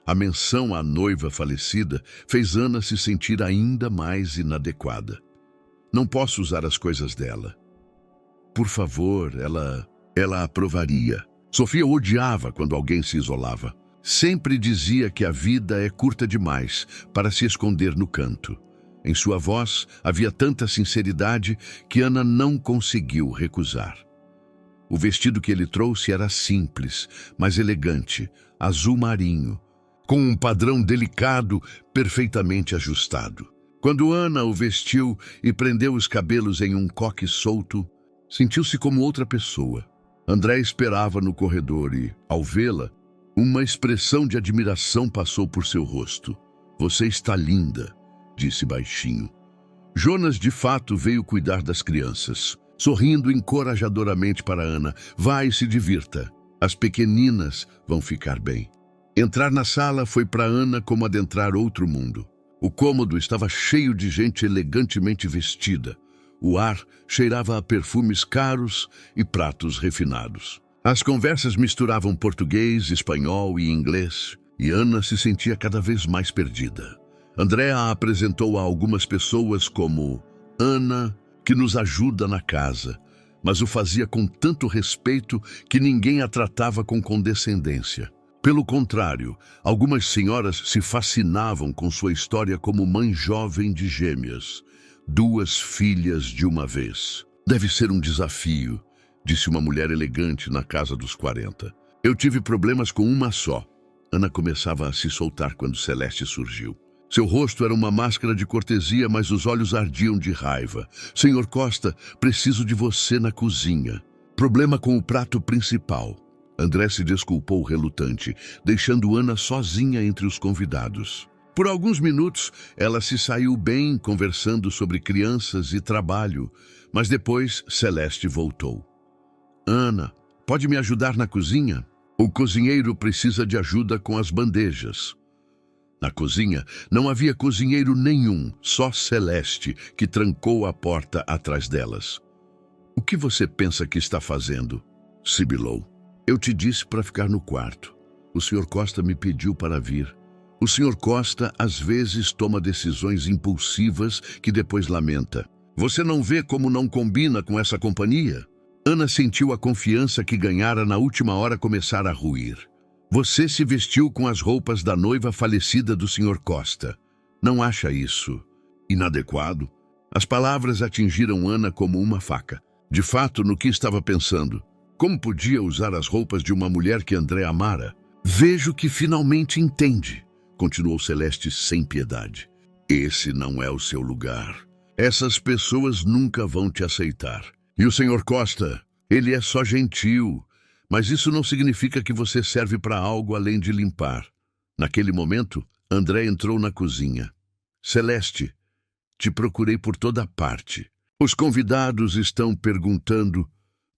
[SPEAKER 1] A menção à noiva falecida fez Ana se sentir ainda mais inadequada. Não posso usar as coisas dela. Por favor, ela aprovaria. Sofia odiava quando alguém se isolava. Sempre dizia que a vida é curta demais para se esconder no canto. Em sua voz havia tanta sinceridade que Ana não conseguiu recusar. O vestido que ele trouxe era simples, mas elegante, azul marinho, com um padrão delicado, perfeitamente ajustado. Quando Ana o vestiu e prendeu os cabelos em um coque solto, sentiu-se como outra pessoa. André esperava no corredor e, ao vê-la, uma expressão de admiração passou por seu rosto. Você está linda, disse baixinho. Jonas, de fato, veio cuidar das crianças. Sorrindo encorajadoramente para Ana, vá e se divirta. As pequeninas vão ficar bem. Entrar na sala foi para Ana como adentrar outro mundo. O cômodo estava cheio de gente elegantemente vestida. O ar cheirava a perfumes caros e pratos refinados. As conversas misturavam português, espanhol e inglês, e Ana se sentia cada vez mais perdida. André a apresentou a algumas pessoas como Ana, que nos ajuda na casa, mas o fazia com tanto respeito que ninguém a tratava com condescendência. Pelo contrário, algumas senhoras se fascinavam com sua história como mãe jovem de gêmeas, 2 filhas de uma vez. Deve ser um desafio, disse uma mulher elegante na casa dos 40. Eu tive problemas com uma só. Ana começava a se soltar quando Celeste surgiu. Seu rosto era uma máscara de cortesia, mas os olhos ardiam de raiva. Senhor Costa, preciso de você na cozinha. Problema com o prato principal. André se desculpou relutante, deixando Ana sozinha entre os convidados. Por alguns minutos, ela se saiu bem conversando sobre crianças e trabalho, mas depois Celeste voltou. Ana, pode me ajudar na cozinha? O cozinheiro precisa de ajuda com as bandejas. Na cozinha, não havia cozinheiro nenhum, só Celeste, que trancou a porta atrás delas. O que você pensa que está fazendo? sibilou. Eu te disse para ficar no quarto. O Sr. Costa me pediu para vir. O Sr. Costa às vezes toma decisões impulsivas que depois lamenta. Você não vê como não combina com essa companhia? Ana sentiu a confiança que ganhara na última hora começar a ruir. Você se vestiu com as roupas da noiva falecida do Sr. Costa. Não acha isso inadequado? As palavras atingiram Ana como uma faca. De fato, no que estava pensando? Como podia usar as roupas de uma mulher que André amara? Vejo que finalmente entende, continuou Celeste sem piedade. Esse não é o seu lugar. Essas pessoas nunca vão te aceitar. E o Sr. Costa, ele é só gentil, mas isso não significa que você serve para algo além de limpar. Naquele momento, André entrou na cozinha. Celeste, te procurei por toda parte. Os convidados estão perguntando.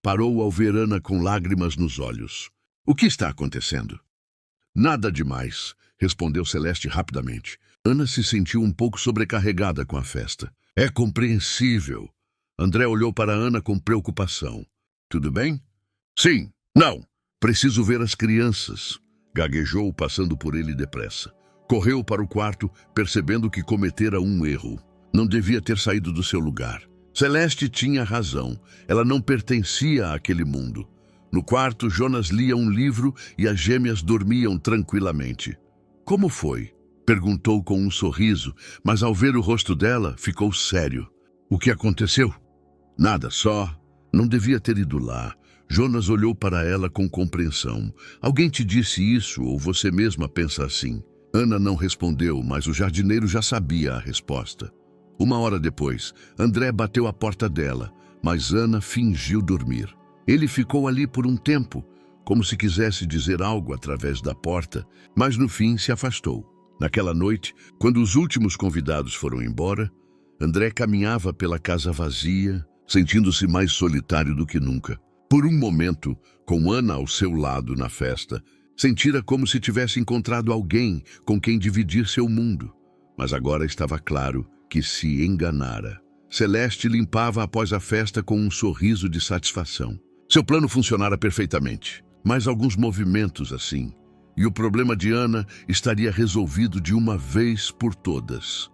[SPEAKER 1] Parou ao ver Ana com lágrimas nos olhos. O que está acontecendo? Nada demais, respondeu Celeste rapidamente. Ana se sentiu um pouco sobrecarregada com a festa. É compreensível. André olhou para Ana com preocupação. Tudo bem? Sim. Não. Preciso ver as crianças. Gaguejou, passando por ele depressa. Correu para o quarto, percebendo que cometera um erro. Não devia ter saído do seu lugar. Celeste tinha razão. Ela não pertencia àquele mundo. No quarto, Jonas lia um livro e as gêmeas dormiam tranquilamente. Como foi? Perguntou com um sorriso, mas ao ver o rosto dela, ficou sério. O que aconteceu? Nada, só. Não devia ter ido lá. Jonas olhou para ela com compreensão. Alguém te disse isso ou você mesma pensa assim? Ana não respondeu, mas o jardineiro já sabia a resposta. Uma hora depois, André bateu à porta dela, mas Ana fingiu dormir. Ele ficou ali por um tempo, como se quisesse dizer algo através da porta, mas no fim se afastou. Naquela noite, quando os últimos convidados foram embora, André caminhava pela casa vazia, sentindo-se mais solitário do que nunca. Por um momento, com Ana ao seu lado na festa, sentira como se tivesse encontrado alguém com quem dividir seu mundo. Mas agora estava claro que se enganara. Celeste limpava após a festa com um sorriso de satisfação. Seu plano funcionara perfeitamente, mas alguns movimentos assim, e o problema de Ana estaria resolvido de uma vez por todas.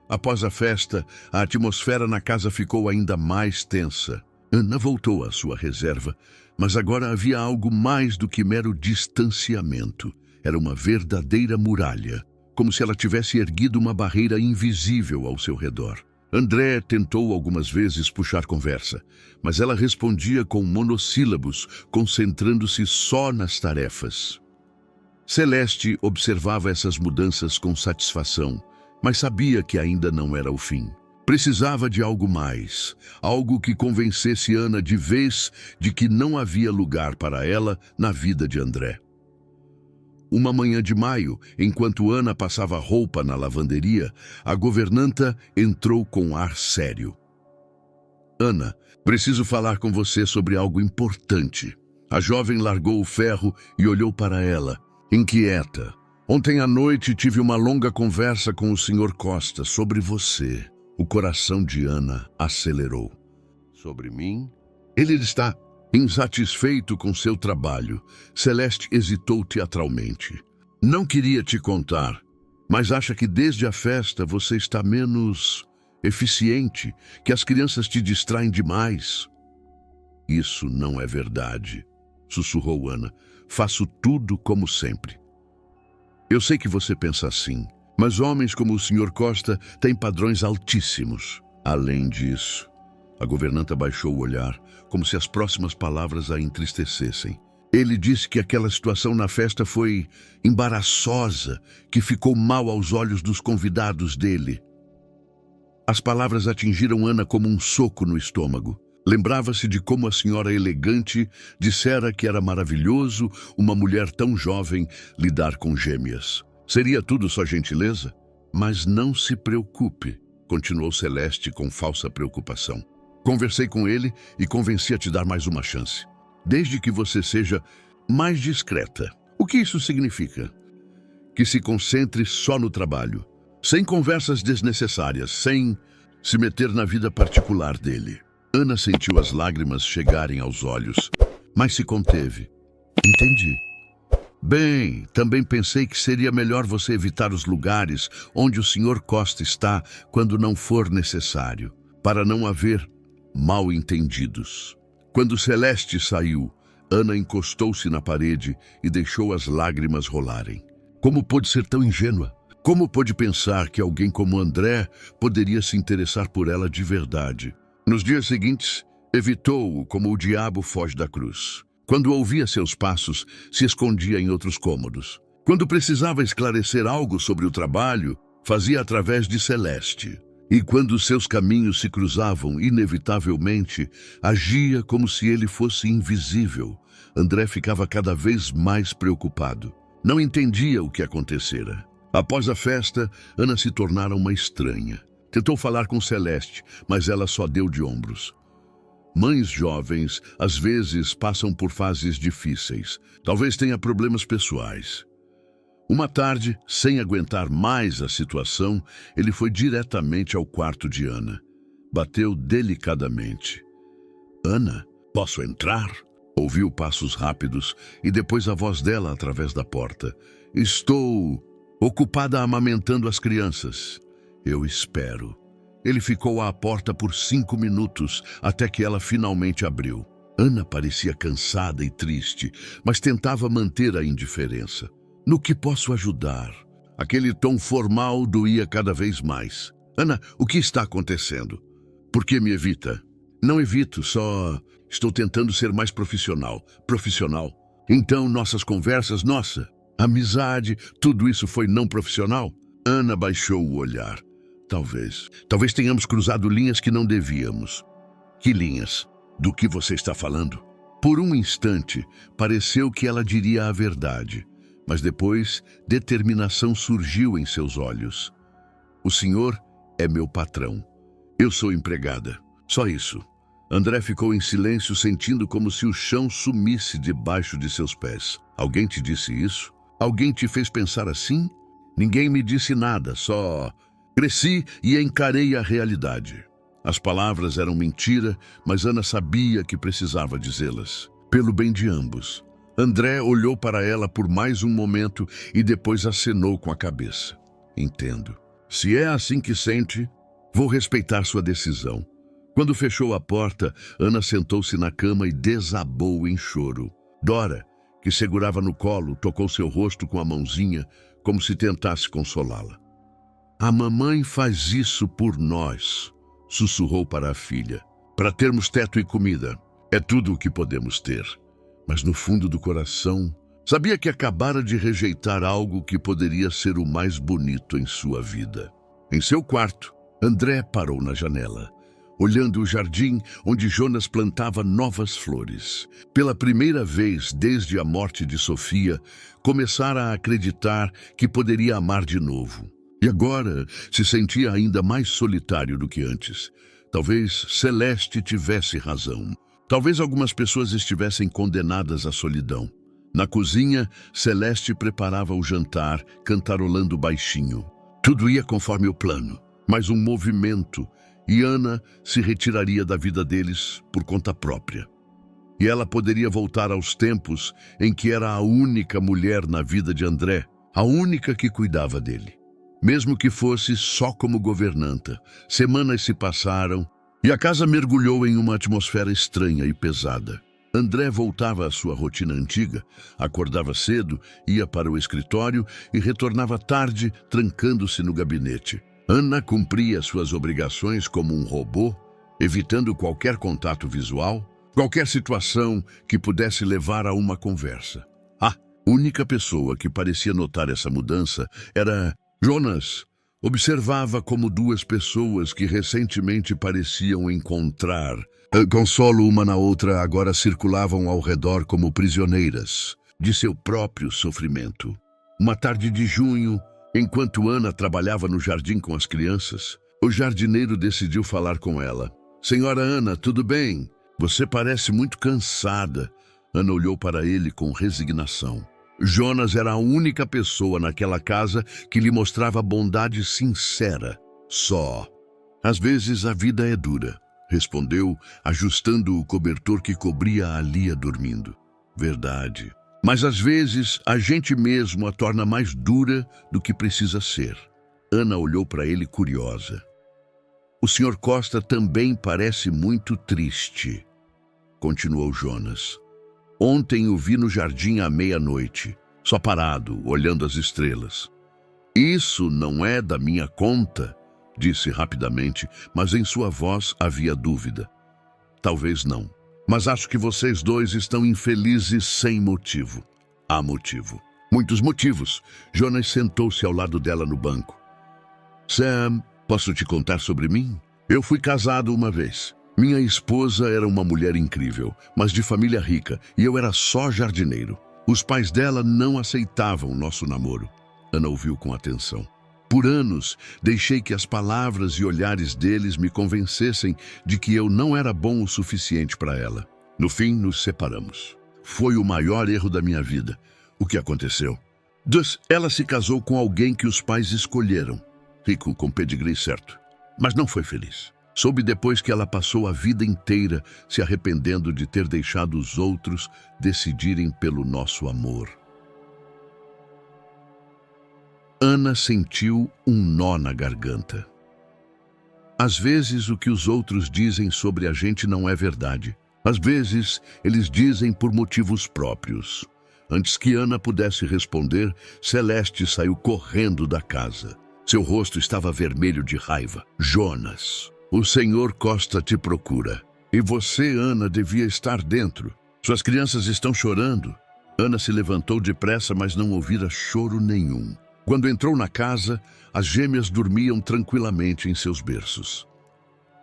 [SPEAKER 1] Após a festa, a atmosfera na casa ficou ainda mais tensa. Ana voltou à sua reserva, mas agora havia algo mais do que mero distanciamento. Era uma verdadeira muralha, como se ela tivesse erguido uma barreira invisível ao seu redor. André tentou algumas vezes puxar conversa, mas ela respondia com monossílabos, concentrando-se só nas tarefas. Celeste observava essas mudanças com satisfação, mas sabia que ainda não era o fim. Precisava de algo mais, algo que convencesse Ana de vez de que não havia lugar para ela na vida de André. Uma manhã de maio, enquanto Ana passava roupa na lavanderia, a governanta entrou com ar sério. Ana, preciso falar com você sobre algo importante. A jovem largou o ferro e olhou para ela, inquieta. Ontem à noite tive uma longa conversa com o Sr. Costa sobre você. O coração de Ana acelerou. Sobre mim? Ele está insatisfeito com seu trabalho. Celeste hesitou teatralmente. Não queria te contar, mas acha que desde a festa você está menos eficiente, que as crianças te distraem demais. Isso não é verdade, sussurrou Ana. Faço tudo como sempre. Eu sei que você pensa assim, mas homens como o Sr. Costa têm padrões altíssimos. Além disso, a governanta baixou o olhar, como se as próximas palavras a entristecessem. Ele disse que aquela situação na festa foi embaraçosa, que ficou mal aos olhos dos convidados dele. As palavras atingiram Ana como um soco no estômago. Lembrava-se de como a senhora elegante dissera que era maravilhoso uma mulher tão jovem lidar com gêmeas. Seria tudo só gentileza? Mas não se preocupe, continuou Celeste com falsa preocupação. Conversei com ele e convenci a te dar mais uma chance. Desde que você seja mais discreta. O que isso significa? Que se concentre só no trabalho, sem conversas desnecessárias, sem se meter na vida particular dele. Ana sentiu as lágrimas chegarem aos olhos, mas se conteve. Entendi. Bem, também pensei que seria melhor você evitar os lugares onde o Sr. Costa está quando não for necessário, para não haver mal-entendidos. Quando Celeste saiu, Ana encostou-se na parede e deixou as lágrimas rolarem. Como pôde ser tão ingênua? Como pôde pensar que alguém como André poderia se interessar por ela de verdade? Nos dias seguintes, evitou-o como o diabo foge da cruz. Quando ouvia seus passos, se escondia em outros cômodos. Quando precisava esclarecer algo sobre o trabalho, fazia através de Celeste. E quando seus caminhos se cruzavam, inevitavelmente, agia como se ele fosse invisível. André ficava cada vez mais preocupado. Não entendia o que acontecera. Após a festa, Ana se tornara uma estranha. Tentou falar com Celeste, mas ela só deu de ombros. Mães jovens, às vezes, passam por fases difíceis. Talvez tenha problemas pessoais. Uma tarde, sem aguentar mais a situação, ele foi diretamente ao quarto de Ana. Bateu delicadamente. Ana, posso entrar? Ouviu passos rápidos e depois a voz dela através da porta. Estou ocupada amamentando as crianças. Eu espero. Ele ficou à porta por 5 minutos, até que ela finalmente abriu. Ana parecia cansada e triste, mas tentava manter a indiferença. No que posso ajudar? Aquele tom formal doía cada vez mais. Ana, o que está acontecendo? Por que me evita? Não evito, só estou tentando ser mais profissional. Profissional? Então nossas conversas, amizade, tudo isso foi não profissional? Ana baixou o olhar. Talvez tenhamos cruzado linhas que não devíamos. Que linhas? Do que você está falando? Por um instante, pareceu que ela diria a verdade, mas depois, determinação surgiu em seus olhos. O senhor é meu patrão. Eu sou empregada. Só isso. André ficou em silêncio, sentindo como se o chão sumisse debaixo de seus pés. Alguém te disse isso? Alguém te fez pensar assim? Ninguém me disse nada, só... Cresci e encarei a realidade. As palavras eram mentira, mas Ana sabia que precisava dizê-las. Pelo bem de ambos. André olhou para ela por mais um momento e depois acenou com a cabeça. Entendo. Se é assim que sente, vou respeitar sua decisão. Quando fechou a porta, Ana sentou-se na cama e desabou em choro. Dora, que segurava no colo, tocou seu rosto com a mãozinha, como se tentasse consolá-la. A mamãe faz isso por nós, sussurrou para a filha. Para termos teto e comida, é tudo o que podemos ter. Mas no fundo do coração, sabia que acabara de rejeitar algo que poderia ser o mais bonito em sua vida. Em seu quarto, André parou na janela, olhando o jardim onde Jonas plantava novas flores. Pela primeira vez desde a morte de Sofia, começara a acreditar que poderia amar de novo. E agora se sentia ainda mais solitário do que antes. Talvez Celeste tivesse razão. Talvez algumas pessoas estivessem condenadas à solidão. Na cozinha, Celeste preparava o jantar, cantarolando baixinho. Tudo ia conforme o plano, mas um movimento, e Ana se retiraria da vida deles por conta própria. E ela poderia voltar aos tempos em que era a única mulher na vida de André, a única que cuidava dele. Mesmo que fosse só como governanta, semanas se passaram e a casa mergulhou em uma atmosfera estranha e pesada. André voltava à sua rotina antiga, acordava cedo, ia para o escritório e retornava tarde, trancando-se no gabinete. Ana cumpria suas obrigações como um robô, evitando qualquer contato visual, qualquer situação que pudesse levar a uma conversa. A única pessoa que parecia notar essa mudança era Jonas. Observava como duas pessoas que recentemente pareciam encontrar consolo uma na outra agora circulavam ao redor como prisioneiras de seu próprio sofrimento. Uma tarde de junho, enquanto Ana trabalhava no jardim com as crianças, o jardineiro decidiu falar com ela. Senhora Ana, tudo bem? Você parece muito cansada. Ana olhou para ele com resignação. Jonas era a única pessoa naquela casa que lhe mostrava bondade sincera. Só. Às vezes a vida é dura, respondeu, ajustando o cobertor que cobria a Lia dormindo. Verdade. Mas às vezes a gente mesmo a torna mais dura do que precisa ser. Ana olhou para ele curiosa. O Sr. Costa também parece muito triste, continuou Jonas. Ontem o vi no jardim à meia-noite, só parado, olhando as estrelas. Isso não é da minha conta, disse rapidamente, mas em sua voz havia dúvida. Talvez não, mas acho que vocês dois estão infelizes sem motivo. Há motivo. Muitos motivos. Jonas sentou-se ao lado dela no banco. Sam, posso te contar sobre mim? Eu fui casado uma vez. Minha esposa era uma mulher incrível, mas de família rica, e eu era só jardineiro. Os pais dela não aceitavam nosso namoro. Ana ouviu com atenção. Por anos, deixei que as palavras e olhares deles me convencessem de que eu não era bom o suficiente para ela. No fim, nos separamos. Foi o maior erro da minha vida. O que aconteceu? Ela se casou com alguém que os pais escolheram. Rico, com pedigree certo. Mas não foi feliz. Soube depois que ela passou a vida inteira se arrependendo de ter deixado os outros decidirem pelo nosso amor. Ana sentiu um nó na garganta. Às vezes o que os outros dizem sobre a gente não é verdade. Às vezes eles dizem por motivos próprios. Antes que Ana pudesse responder, Celeste saiu correndo da casa. Seu rosto estava vermelho de raiva. Jonas, o Sr. Costa te procura. E você, Ana, devia estar dentro. Suas crianças estão chorando. Ana se levantou depressa, mas não ouvira choro nenhum. Quando entrou na casa, as gêmeas dormiam tranquilamente em seus berços.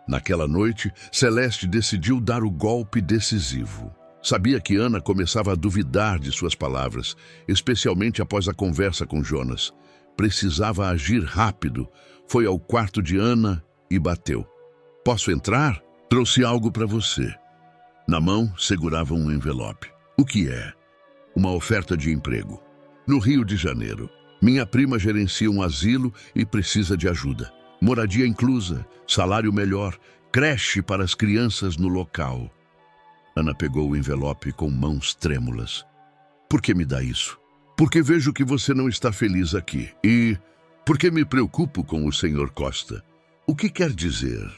[SPEAKER 1] Naquela noite, Celeste decidiu dar o golpe decisivo. Sabia que Ana começava a duvidar de suas palavras, especialmente após a conversa com Jonas. Precisava agir rápido. Foi ao quarto de Ana e bateu. Posso entrar? Trouxe algo para você. Na mão, segurava um envelope. O que é? Uma oferta de emprego. No Rio de Janeiro. Minha prima gerencia um asilo e precisa de ajuda. Moradia inclusa, salário melhor, creche para as crianças no local. Ana pegou o envelope com mãos trêmulas. Por que me dá isso? Porque vejo que você não está feliz aqui. E porque me preocupo com o Sr. Costa. O que quer dizer?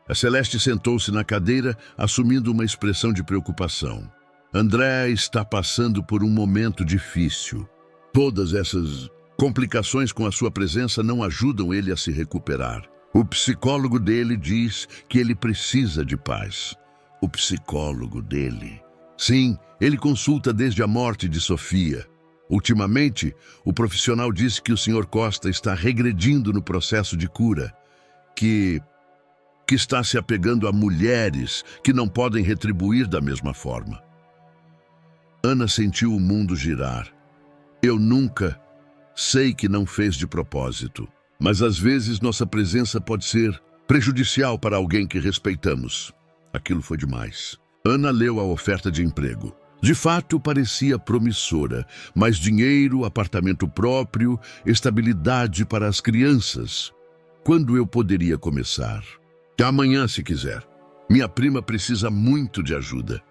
[SPEAKER 1] A Celeste sentou-se na cadeira, assumindo uma expressão de preocupação. André está passando por um momento difícil. Todas essas complicações com a sua presença não ajudam ele a se recuperar. O psicólogo dele diz que ele precisa de paz. O psicólogo dele. Sim, ele consulta desde a morte de Sofia. Ultimamente, o profissional disse que o Sr. Costa está regredindo no processo de cura, que está se apegando a mulheres que não podem retribuir da mesma forma. Ana sentiu o mundo girar. Eu nunca sei que não fez de propósito, mas às vezes nossa presença pode ser prejudicial para alguém que respeitamos. Aquilo foi demais. Ana leu a oferta de emprego. De fato, parecia promissora, mas dinheiro, apartamento próprio, estabilidade para as crianças. Quando eu poderia começar? Amanhã, se quiser. Minha prima precisa muito de ajuda.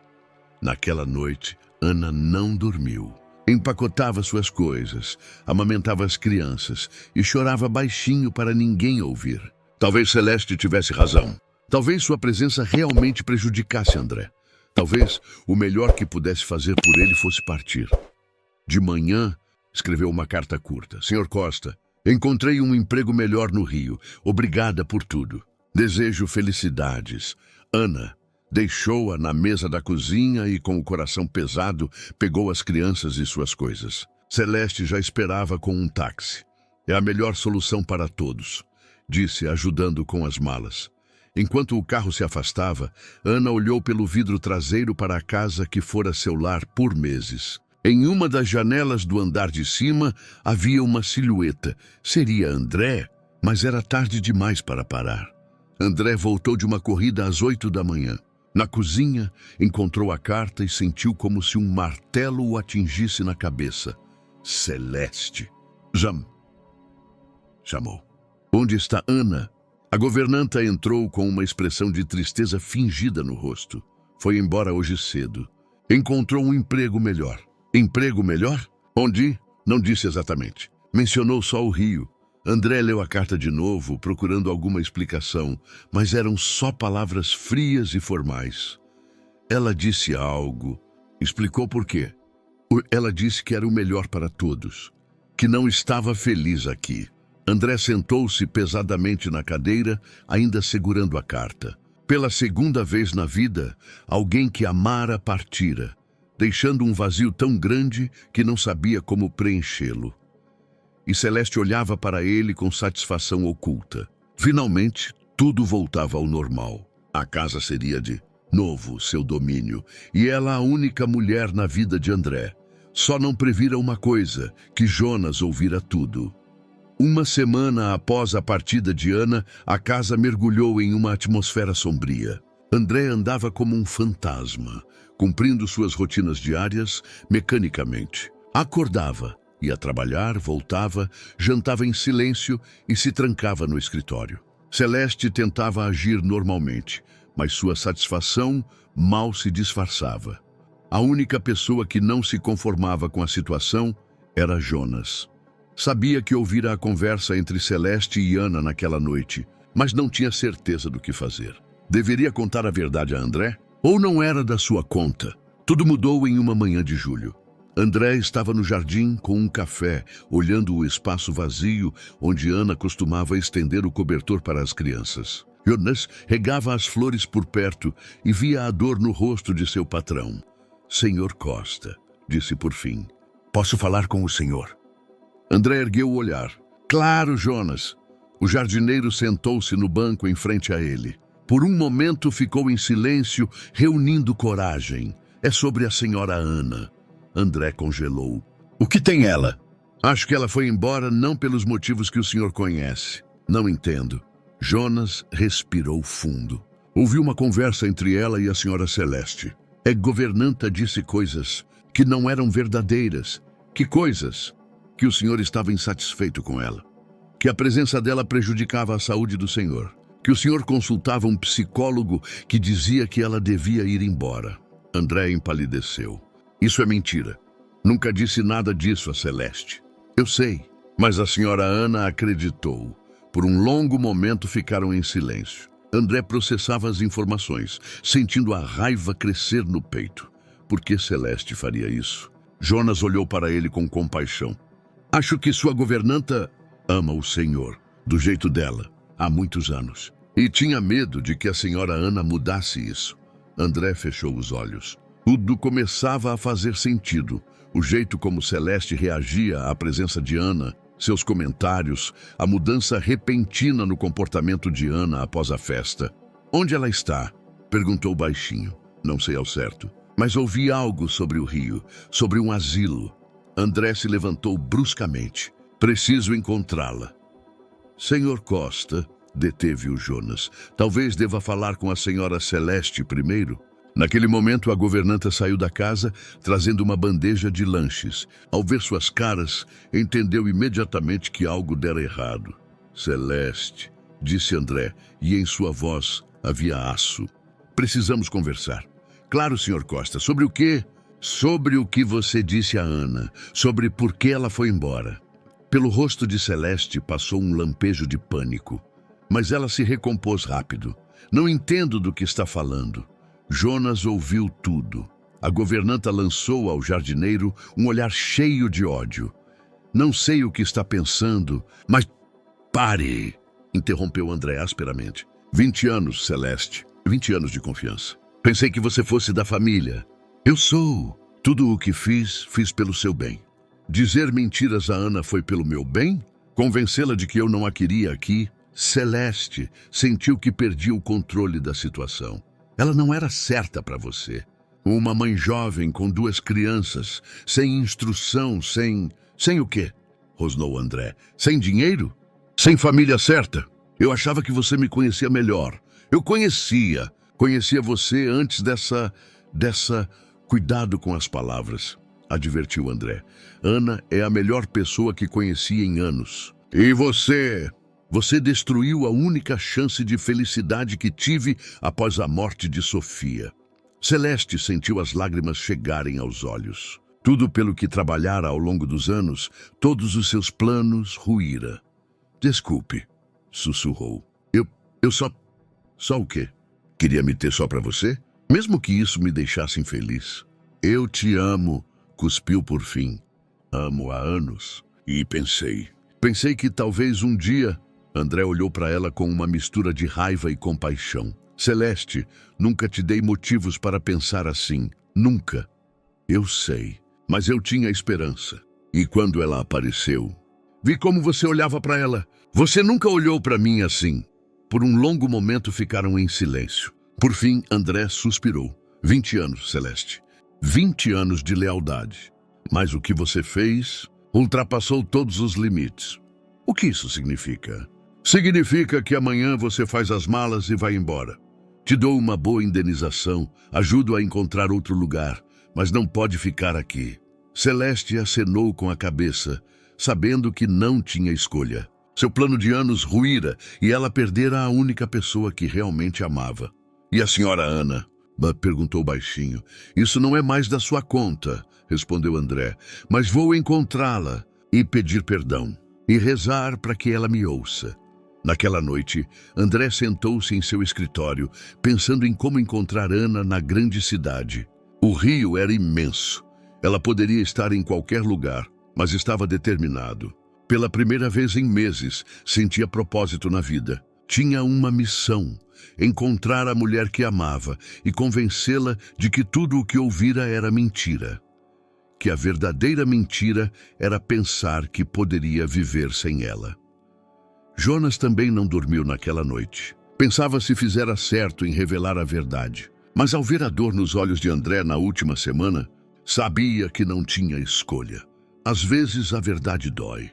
[SPEAKER 1] Naquela noite, Ana não dormiu. Empacotava suas coisas, amamentava as crianças e chorava baixinho para ninguém ouvir. Talvez Celeste tivesse razão. Talvez sua presença realmente prejudicasse André. Talvez o melhor que pudesse fazer por ele fosse partir. De manhã, escreveu uma carta curta. Sr. Costa, encontrei um emprego melhor no Rio. Obrigada por tudo. Desejo felicidades. Ana deixou-a na mesa da cozinha e, com o coração pesado, pegou as crianças e suas coisas. Celeste já esperava com um táxi. É a melhor solução para todos, disse, ajudando com as malas. Enquanto o carro se afastava, Ana olhou pelo vidro traseiro para a casa que fora seu lar por meses. Em uma das janelas do andar de cima havia uma silhueta. Seria André, mas era tarde demais para parar. André voltou de uma corrida às 8 da manhã. Na cozinha, encontrou a carta e sentiu como se um martelo o atingisse na cabeça. Celeste. Chamou. Onde está Ana? A governanta entrou com uma expressão de tristeza fingida no rosto. Foi embora hoje cedo. Encontrou um emprego melhor. Emprego melhor? Onde? Não disse exatamente. Mencionou só o Rio. André leu a carta de novo, procurando alguma explicação, mas eram só palavras frias e formais. Ela disse algo. Explicou por quê. Ela disse que era o melhor para todos, que não estava feliz aqui. André sentou-se pesadamente na cadeira, ainda segurando a carta. Pela segunda vez na vida, alguém que amara partira, deixando um vazio tão grande que não sabia como preenchê-lo. E Celeste olhava para ele com satisfação oculta. Finalmente, tudo voltava ao normal. A casa seria de novo seu domínio, e ela a única mulher na vida de André. Só não previra uma coisa, que Jonas ouvira tudo. Uma semana após a partida de Ana, a casa mergulhou em uma atmosfera sombria. André andava como um fantasma, cumprindo suas rotinas diárias mecanicamente. Acordava, ia trabalhar, voltava, jantava em silêncio e se trancava no escritório. Celeste tentava agir normalmente, mas sua satisfação mal se disfarçava. A única pessoa que não se conformava com a situação era Jonas. Sabia que ouvira a conversa entre Celeste e Ana naquela noite, mas não tinha certeza do que fazer. Deveria contar a verdade a André? Ou não era da sua conta? Tudo mudou em uma manhã de julho. André estava no jardim com um café, olhando o espaço vazio onde Ana costumava estender o cobertor para as crianças. Jonas regava as flores por perto e via a dor no rosto de seu patrão. Senhor Costa, disse por fim. Posso falar com o senhor? André ergueu o olhar. Claro, Jonas. O jardineiro sentou-se no banco em frente a ele. Por um momento ficou em silêncio, reunindo coragem. É sobre a senhora Ana. André congelou. O que tem ela? Acho que ela foi embora não pelos motivos que o senhor conhece. Não entendo. Jonas respirou fundo. Ouviu uma conversa entre ela e a senhora Celeste. A governanta disse coisas que não eram verdadeiras. Que coisas? Que o senhor estava insatisfeito com ela. Que a presença dela prejudicava a saúde do senhor. Que o senhor consultava um psicólogo que dizia que ela devia ir embora. André empalideceu. Isso é mentira. Nunca disse nada disso a Celeste. Eu sei, mas a senhora Ana acreditou. Por um longo momento ficaram em silêncio. André processava as informações, sentindo a raiva crescer no peito. Por que Celeste faria isso? Jonas olhou para ele com compaixão. Acho que sua governanta ama o senhor, do jeito dela, há muitos anos. E tinha medo de que a senhora Ana mudasse isso. André fechou os olhos. Tudo começava a fazer sentido. O jeito como Celeste reagia à presença de Ana, seus comentários, a mudança repentina no comportamento de Ana após a festa. Onde ela está? Perguntou baixinho. Não sei ao certo, mas ouvi algo sobre o Rio, sobre um asilo. André se levantou bruscamente. Preciso encontrá-la. Senhor Costa, deteve-o Jonas. Talvez deva falar com a senhora Celeste primeiro. Naquele momento, a governanta saiu da casa, trazendo uma bandeja de lanches. Ao ver suas caras, entendeu imediatamente que algo dera errado. Celeste, disse André, e em sua voz havia aço. Precisamos conversar. Claro, senhor Costa. Sobre o quê? Sobre o que você disse a Ana. Sobre por que ela foi embora. Pelo rosto de Celeste passou um lampejo de pânico. Mas ela se recompôs rápido. Não entendo do que está falando. Jonas ouviu tudo. A governanta lançou ao jardineiro um olhar cheio de ódio. Não sei o que está pensando, mas... Pare! Interrompeu André asperamente. 20 anos, Celeste. 20 anos de confiança. Pensei que você fosse da família. Eu sou. Tudo o que fiz pelo seu bem. Dizer mentiras a Ana foi pelo meu bem? Convencê-la de que eu não a queria aqui? Celeste sentiu que perdia o controle da situação. Ela não era certa para você. Uma mãe jovem com 2 crianças, sem instrução, sem o quê? Rosnou André. Sem dinheiro? Sem família certa? Eu achava que você me conhecia melhor. Eu conhecia você antes dessa... Cuidado com as palavras, advertiu André. Ana é a melhor pessoa que conheci em anos. E você Você destruiu a única chance de felicidade que tive após a morte de Sofia. Celeste sentiu as lágrimas chegarem aos olhos. Tudo pelo que trabalhara ao longo dos anos, todos os seus planos ruíra. Desculpe, sussurrou. Eu só... Só o quê? Queria me ter só pra você? Mesmo que isso me deixasse infeliz. Eu te amo, cuspiu por fim. Amo há anos. E pensei que talvez um dia... André olhou para ela com uma mistura de raiva e compaixão. Celeste, nunca te dei motivos para pensar assim. Nunca. Eu sei. Mas eu tinha esperança. E quando ela apareceu, vi como você olhava para ela. Você nunca olhou para mim assim. Por um longo momento ficaram em silêncio. Por fim, André suspirou. 20 anos, Celeste. 20 anos de lealdade. Mas o que você fez ultrapassou todos os limites. O que isso significa? Significa que amanhã você faz as malas e vai embora. Te dou uma boa indenização, ajudo a encontrar outro lugar, mas não pode ficar aqui. Celeste acenou com a cabeça, sabendo que não tinha escolha. Seu plano de anos ruíra e ela perdera a única pessoa que realmente amava. E a senhora Ana? Perguntou baixinho. Isso não é mais da sua conta, respondeu André, mas vou encontrá-la e pedir perdão e rezar para que ela me ouça. Naquela noite, André sentou-se em seu escritório, pensando em como encontrar Ana na grande cidade. O rio era imenso. Ela poderia estar em qualquer lugar, mas estava determinado. Pela primeira vez em meses, sentia propósito na vida. Tinha uma missão: encontrar a mulher que amava e convencê-la de que tudo o que ouvira era mentira. Que a verdadeira mentira era pensar que poderia viver sem ela. Jonas também não dormiu naquela noite. Pensava se fizera certo em revelar a verdade. Mas ao ver a dor nos olhos de André na última semana, sabia que não tinha escolha. Às vezes a verdade dói,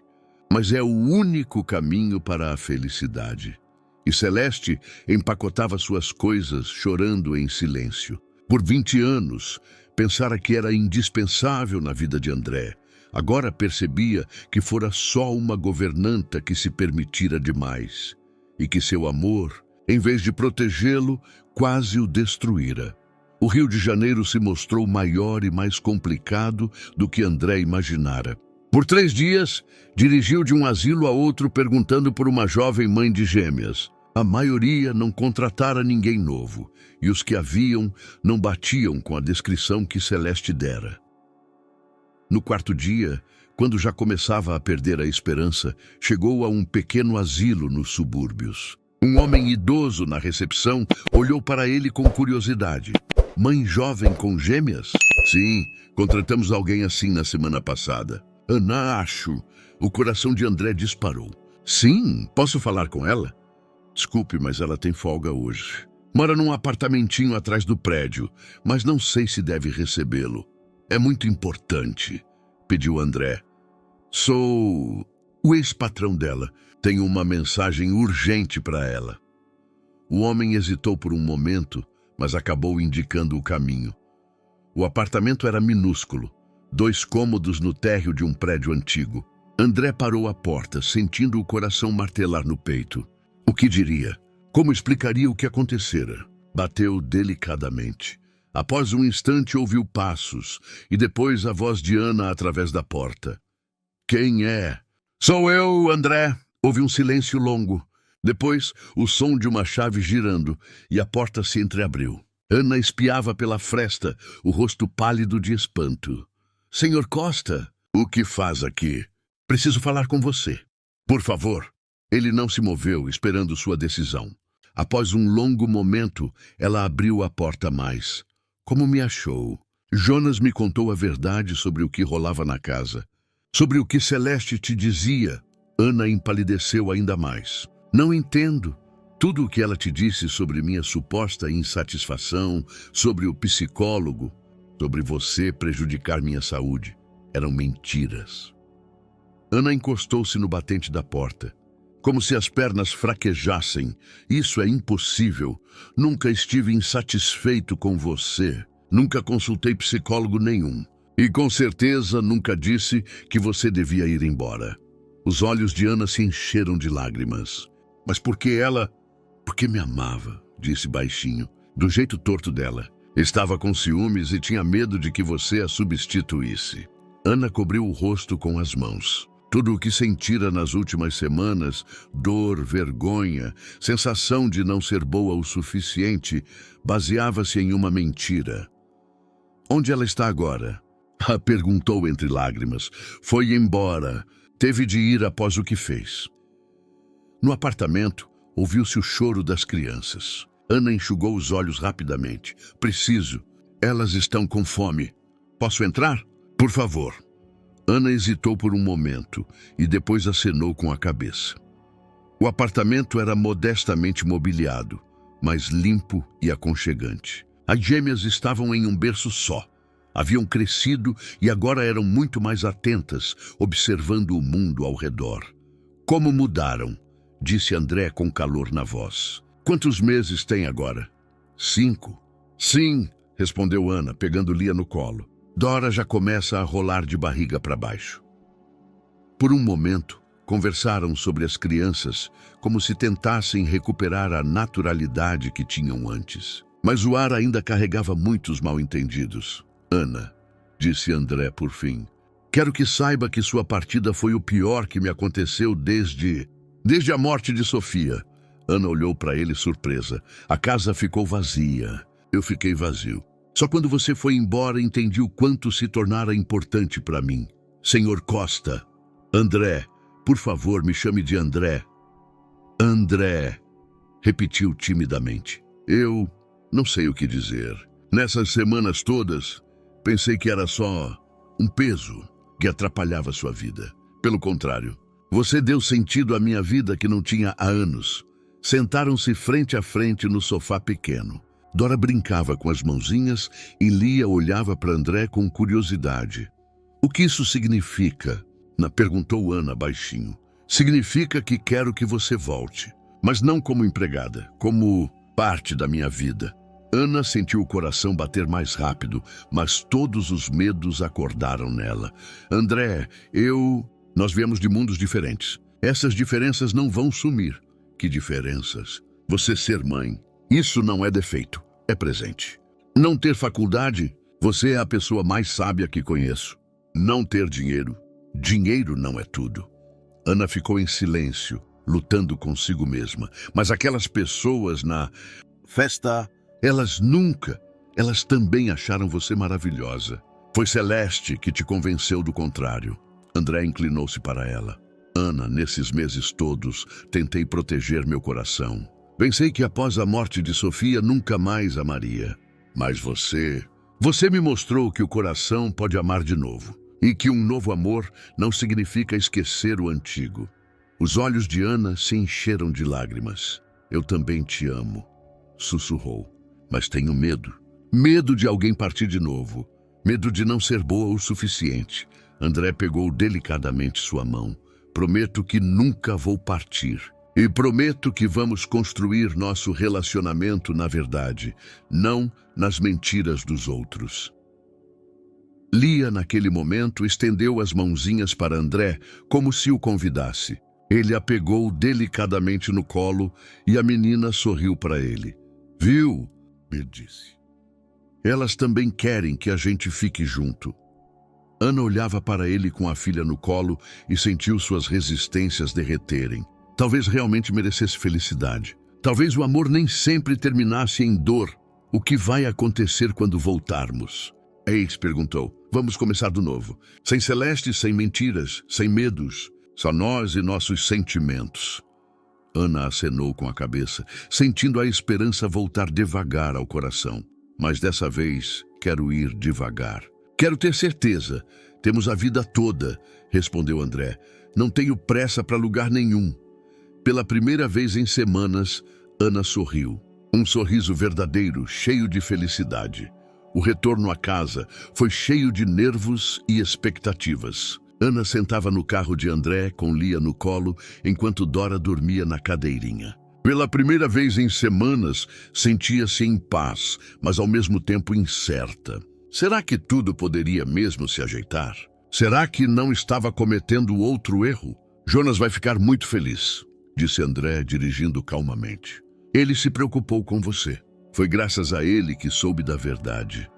[SPEAKER 1] mas é o único caminho para a felicidade. E Celeste empacotava suas coisas, chorando em silêncio. Por 20 anos, pensara que era indispensável na vida de André. Agora percebia que fora só uma governanta que se permitira demais, e que seu amor, em vez de protegê-lo, quase o destruíra. O Rio de Janeiro se mostrou maior e mais complicado do que André imaginara. Por 3 dias, dirigiu de um asilo a outro perguntando por uma jovem mãe de gêmeas. A maioria não contratara ninguém novo, e os que haviam não batiam com a descrição que Celeste dera. No 4º dia, quando já começava a perder a esperança, chegou a um pequeno asilo nos subúrbios. Um homem idoso na recepção olhou para ele com curiosidade. Mãe jovem com gêmeas? Sim, contratamos alguém assim na semana passada. Ana, acho. O coração de André disparou. Sim, posso falar com ela? Desculpe, mas ela tem folga hoje. Mora num apartamentinho atrás do prédio, mas não sei se deve recebê-lo. É muito importante, pediu André. Sou o ex-patrão dela. Tenho uma mensagem urgente para ela. O homem hesitou por um momento, mas acabou indicando o caminho. O apartamento era minúsculo, 2 cômodos no térreo de um prédio antigo. André parou à porta, sentindo o coração martelar no peito. O que diria? Como explicaria o que acontecera? Bateu delicadamente. Após um instante ouviu passos, e depois a voz de Ana através da porta. Quem é? Sou eu, André. Houve um silêncio longo. Depois, o som de uma chave girando, e a porta se entreabriu. Ana espiava pela fresta, o rosto pálido de espanto. Senhor Costa, o que faz aqui? Preciso falar com você. Por favor. Ele não se moveu, esperando sua decisão. Após um longo momento, ela abriu a porta mais. Como me achou? Jonas me contou a verdade sobre o que rolava na casa. Sobre o que Celeste te dizia. Ana empalideceu ainda mais. Não entendo. Tudo o que ela te disse sobre minha suposta insatisfação, sobre o psicólogo, sobre você prejudicar minha saúde, eram mentiras. Ana encostou-se no batente da porta, como se as pernas fraquejassem. Isso é impossível. Nunca estive insatisfeito com você. Nunca consultei psicólogo nenhum. E com certeza nunca disse que você devia ir embora. Os olhos de Ana se encheram de lágrimas. Mas porque ela... Porque me amava, disse baixinho, do jeito torto dela. Estava com ciúmes e tinha medo de que você a substituísse. Ana cobriu o rosto com as mãos. Tudo o que sentira nas últimas semanas, dor, vergonha, sensação de não ser boa o suficiente, baseava-se em uma mentira. Onde ela está agora? Perguntou entre lágrimas. Foi embora. Teve de ir após o que fez. No apartamento, ouviu-se o choro das crianças. Ana enxugou os olhos rapidamente. Preciso. Elas estão com fome. Posso entrar? Por favor. Ana hesitou por um momento e depois acenou com a cabeça. O apartamento era modestamente mobiliado, mas limpo e aconchegante. As gêmeas estavam em um berço só. Haviam crescido e agora eram muito mais atentas, observando o mundo ao redor. Como mudaram, disse André com calor na voz. Quantos meses tem agora? 5. Sim, respondeu Ana, pegando Lia no colo. Dora já começa a rolar de barriga para baixo. Por um momento, conversaram sobre as crianças, como se tentassem recuperar a naturalidade que tinham antes. Mas o ar ainda carregava muitos mal-entendidos. Ana, disse André por fim, quero que saiba que sua partida foi o pior que me aconteceu desde a morte de Sofia. Ana olhou para ele surpresa. A casa ficou vazia. Eu fiquei vazio. Só quando você foi embora entendi o quanto se tornara importante para mim. Senhor Costa. André, por favor, me chame de André. André, repetiu timidamente. Eu não sei o que dizer. Nessas semanas todas, pensei que era só um peso que atrapalhava sua vida. Pelo contrário, você deu sentido à minha vida que não tinha há anos. Sentaram-se frente a frente no sofá pequeno. Dora brincava com as mãozinhas e Lia olhava para André com curiosidade. O que isso significa? Perguntou Ana baixinho. Significa que quero que você volte, mas não como empregada, como parte da minha vida. Ana sentiu o coração bater mais rápido, mas todos os medos acordaram nela. André, nós viemos de mundos diferentes. Essas diferenças não vão sumir. Que diferenças? Você ser mãe. Isso não é defeito, é presente. Não ter faculdade, você é a pessoa mais sábia que conheço. Não ter dinheiro, dinheiro não é tudo. Ana ficou em silêncio, lutando consigo mesma. Mas aquelas pessoas na festa, elas também acharam você maravilhosa. Foi Celeste que te convenceu do contrário. André inclinou-se para ela. Ana, nesses meses todos, tentei proteger meu coração. Pensei que após a morte de Sofia nunca mais amaria. Mas você me mostrou que o coração pode amar de novo. E que um novo amor não significa esquecer o antigo. Os olhos de Ana se encheram de lágrimas. Eu também te amo, sussurrou. Mas tenho medo. Medo de alguém partir de novo. Medo de não ser boa o suficiente. André pegou delicadamente sua mão. Prometo que nunca vou partir. E prometo que vamos construir nosso relacionamento na verdade, não nas mentiras dos outros. Lia, naquele momento, estendeu as mãozinhas para André, como se o convidasse. Ele a pegou delicadamente no colo e a menina sorriu para ele. Viu? Me disse. Elas também querem que a gente fique junto. Ana olhava para ele com a filha no colo e sentiu suas resistências derreterem. Talvez realmente merecesse felicidade. Talvez o amor nem sempre terminasse em dor. O que vai acontecer quando voltarmos? Eis perguntou. Vamos começar do novo. Sem Celeste, sem mentiras, sem medos. Só nós e nossos sentimentos. Ana acenou com a cabeça, sentindo a esperança voltar devagar ao coração. Mas dessa vez, quero ir devagar. Quero ter certeza. Temos a vida toda, respondeu André. Não tenho pressa para lugar nenhum. Pela primeira vez em semanas, Ana sorriu. Um sorriso verdadeiro, cheio de felicidade. O retorno à casa foi cheio de nervos e expectativas. Ana sentava no carro de André, com Lia no colo, enquanto Dora dormia na cadeirinha. Pela primeira vez em semanas, sentia-se em paz, mas ao mesmo tempo incerta. Será que tudo poderia mesmo se ajeitar? Será que não estava cometendo outro erro? Jonas vai ficar muito feliz. disse André, dirigindo calmamente. Ele se preocupou com você. Foi graças a ele que soube da verdade.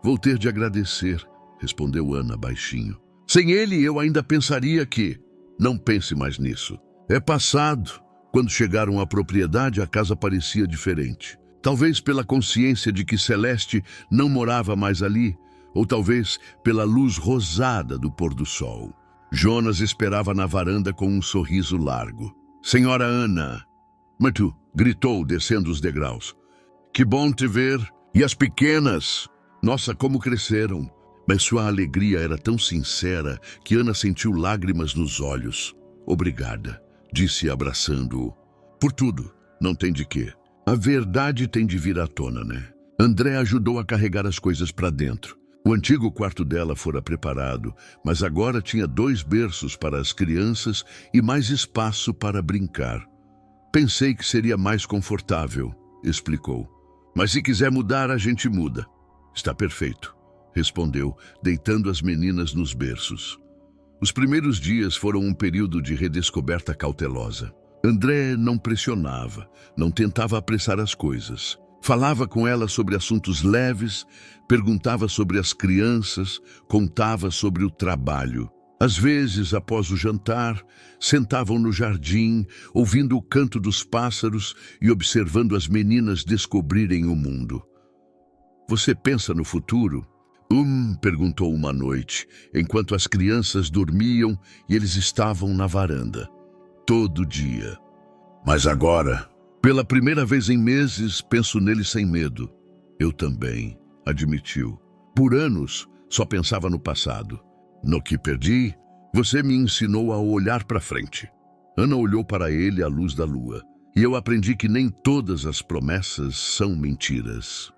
[SPEAKER 1] Vou ter de agradecer, respondeu Ana baixinho. Sem ele, eu ainda pensaria que... Não pense mais nisso. É passado. Quando chegaram à propriedade, a casa parecia diferente. Talvez pela consciência de que Celeste não morava mais ali, ou talvez pela luz rosada do pôr do sol. Jonas esperava na varanda com um sorriso largo. Senhora Ana! Matu, gritou, descendo os degraus. Que bom te ver! E as pequenas? Nossa, como cresceram! Mas sua alegria era tão sincera que Ana sentiu lágrimas nos olhos. Obrigada, disse abraçando-o. Por tudo, não tem de quê. A verdade tem de vir à tona, né? André ajudou a carregar as coisas para dentro. O antigo quarto dela fora preparado, mas agora tinha 2 berços para as crianças e mais espaço para brincar. Pensei que seria mais confortável, explicou. Mas se quiser mudar, a gente muda. Está perfeito, respondeu, deitando as meninas nos berços. Os primeiros dias foram um período de redescoberta cautelosa. André não pressionava, não tentava apressar as coisas. Falava com ela sobre assuntos leves, perguntava sobre as crianças, contava sobre o trabalho. Às vezes, após o jantar, sentavam no jardim, ouvindo o canto dos pássaros e observando as meninas descobrirem o mundo. Você pensa no futuro? Perguntou uma noite, enquanto as crianças dormiam e eles estavam na varanda. Todo dia. Mas agora, pela primeira vez em meses, penso nele sem medo. Eu também, admitiu. Por anos, só pensava no passado. No que perdi, você me ensinou a olhar para frente. Ana olhou para ele à luz da lua, e eu aprendi que nem todas as promessas são mentiras.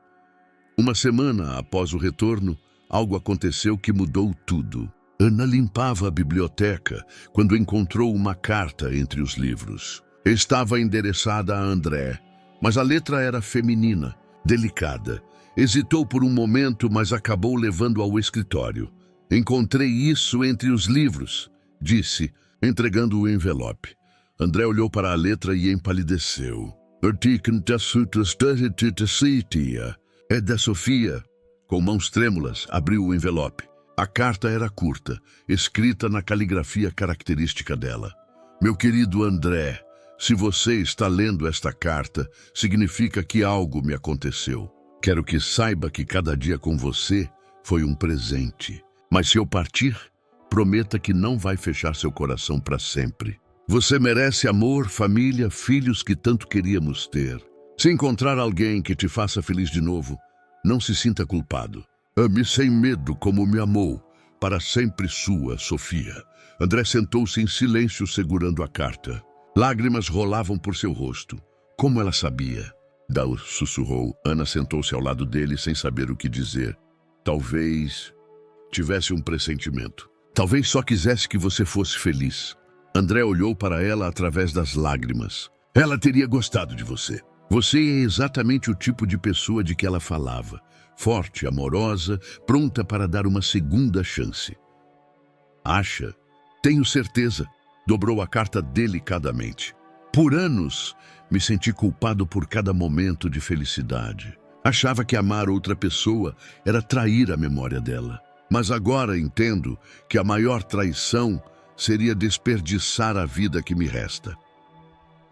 [SPEAKER 1] Uma semana após o retorno, algo aconteceu que mudou tudo. Ana limpava a biblioteca quando encontrou uma carta entre os livros. Estava endereçada a André, mas a letra era feminina, delicada. Hesitou por um momento, mas acabou levando ao escritório. Encontrei isso entre os livros, disse, entregando o envelope. André olhou para a letra e empalideceu. É da Sofia. Com mãos trêmulas, abriu o envelope. A carta era curta, escrita na caligrafia característica dela. Meu querido André, se você está lendo esta carta, significa que algo me aconteceu. Quero que saiba que cada dia com você foi um presente. Mas se eu partir, prometa que não vai fechar seu coração para sempre. Você merece amor, família, filhos que tanto queríamos ter. Se encontrar alguém que te faça feliz de novo, não se sinta culpado. Ame sem medo como me amou. Para sempre sua, Sofia. André sentou-se em silêncio segurando a carta. Lágrimas rolavam por seu rosto. Como ela sabia? Dao sussurrou. Ana sentou-se ao lado dele sem saber o que dizer. Talvez tivesse um pressentimento. Talvez só quisesse que você fosse feliz. André olhou para ela através das lágrimas. Ela teria gostado de você. Você é exatamente o tipo de pessoa de que ela falava. Forte, amorosa, pronta para dar uma segunda chance. Acha? Tenho certeza. Dobrou a carta delicadamente. Por anos, me senti culpado por cada momento de felicidade. Achava que amar outra pessoa era trair a memória dela. Mas agora entendo que a maior traição seria desperdiçar a vida que me resta.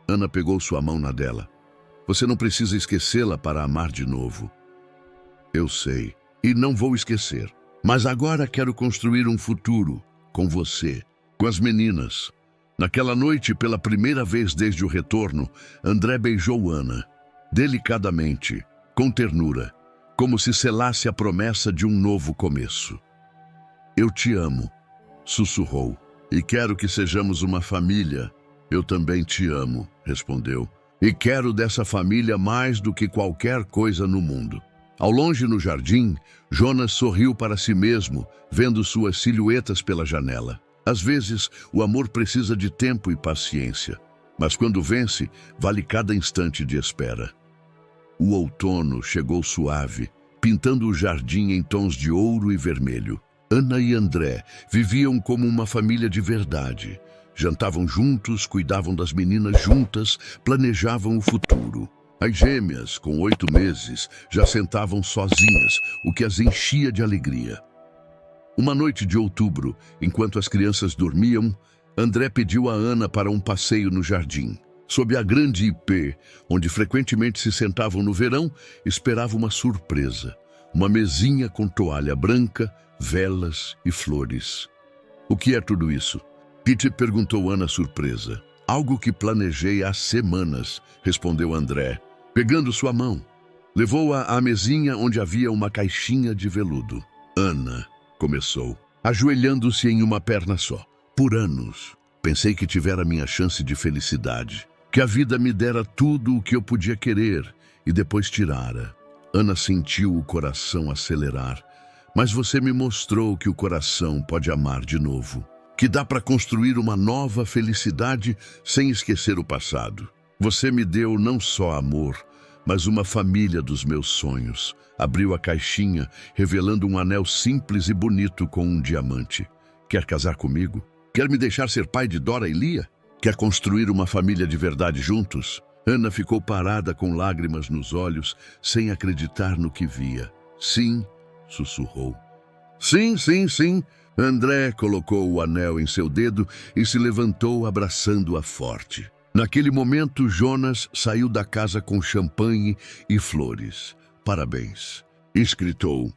[SPEAKER 1] Ana pegou sua mão na dela. Você não precisa esquecê-la para amar de novo. Eu sei, e não vou esquecer. Mas agora quero construir um futuro com você, com as meninas. Naquela noite, pela primeira vez desde o retorno, André beijou Ana, delicadamente, com ternura, como se selasse a promessa de um novo começo. Eu te amo, sussurrou, e quero que sejamos uma família. Eu também te amo, respondeu, e quero dessa família mais do que qualquer coisa no mundo. Ao longe no jardim, Jonas sorriu para si mesmo, vendo suas silhuetas pela janela. Às vezes, o amor precisa de tempo e paciência, mas quando vence, vale cada instante de espera. O outono chegou suave, pintando o jardim em tons de ouro e vermelho. Ana e André viviam como uma família de verdade, Jantavam juntos, cuidavam das meninas juntas, planejavam o futuro. As gêmeas, com 8 meses, já sentavam sozinhas, o que as enchia de alegria. Uma noite de outubro, enquanto as crianças dormiam, André pediu a Ana para um passeio no jardim. Sob a grande ipê, onde frequentemente se sentavam no verão, esperava uma surpresa. Uma mesinha com toalha branca, velas e flores. "O que é tudo isso?" Pete perguntou Ana surpresa. "Algo que planejei há semanas", respondeu André, pegando sua mão. Levou-a à mesinha onde havia uma caixinha de veludo. "Ana", começou, ajoelhando-se em uma perna só. "Por anos, pensei que tivera minha chance de felicidade, que a vida me dera tudo o que eu podia querer e depois tirara." Ana sentiu o coração acelerar. "Mas você me mostrou que o coração pode amar de novo, que dá para construir uma nova felicidade sem esquecer o passado. Você me deu não só amor, mas uma família dos meus sonhos." Abriu a caixinha, revelando um anel simples e bonito com um diamante. "Quer casar comigo? Quer me deixar ser pai de Dora e Lia? Quer construir uma família de verdade juntos?" Ana ficou parada com lágrimas nos olhos, sem acreditar no que via. "Sim", sussurrou. "Sim, sim, sim." André colocou o anel em seu dedo e se levantou abraçando-a forte. Naquele momento, Jonas saiu da casa com champanhe e flores. "Parabéns", escritou.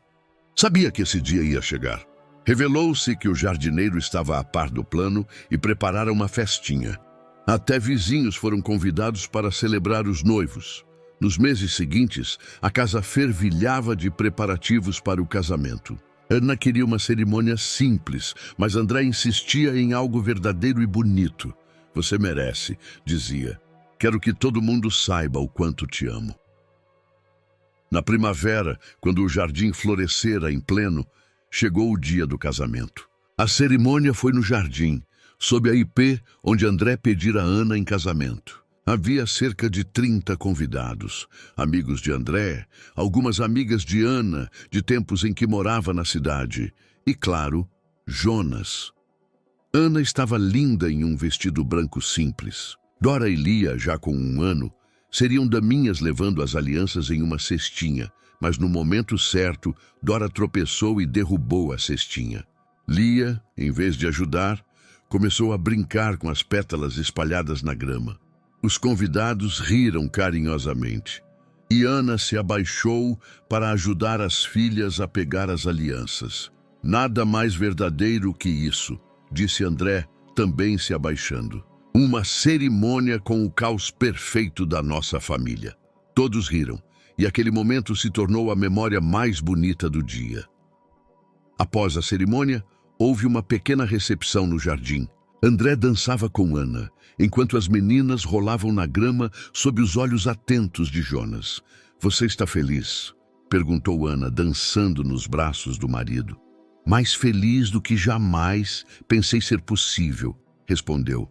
[SPEAKER 1] Sabia que esse dia ia chegar. Revelou-se que o jardineiro estava a par do plano e preparara uma festinha. Até vizinhos foram convidados para celebrar os noivos. Nos meses seguintes, a casa fervilhava de preparativos para o casamento. Ana queria uma cerimônia simples, mas André insistia em algo verdadeiro e bonito. "Você merece", dizia. "Quero que todo mundo saiba o quanto te amo." Na primavera, quando o jardim florescera em pleno, chegou o dia do casamento. A cerimônia foi no jardim, sob a ipê onde André pedira Ana em casamento. Havia cerca de 30 convidados, amigos de André, algumas amigas de Ana, de tempos em que morava na cidade, e, claro, Jonas. Ana estava linda em um vestido branco simples. Dora e Lia, já com 1 ano, seriam daminhas levando as alianças em uma cestinha, mas no momento certo, Dora tropeçou e derrubou a cestinha. Lia, em vez de ajudar, começou a brincar com as pétalas espalhadas na grama. Os convidados riram carinhosamente, e Ana se abaixou para ajudar as filhas a pegar as alianças. "Nada mais verdadeiro que isso", disse André, também se abaixando. "Uma cerimônia com o caos perfeito da nossa família." Todos riram, e aquele momento se tornou a memória mais bonita do dia. Após a cerimônia, houve uma pequena recepção no jardim. André dançava com Ana, enquanto as meninas rolavam na grama sob os olhos atentos de Jonas. "Você está feliz?", perguntou Ana, dançando nos braços do marido. "Mais feliz do que jamais pensei ser possível", respondeu.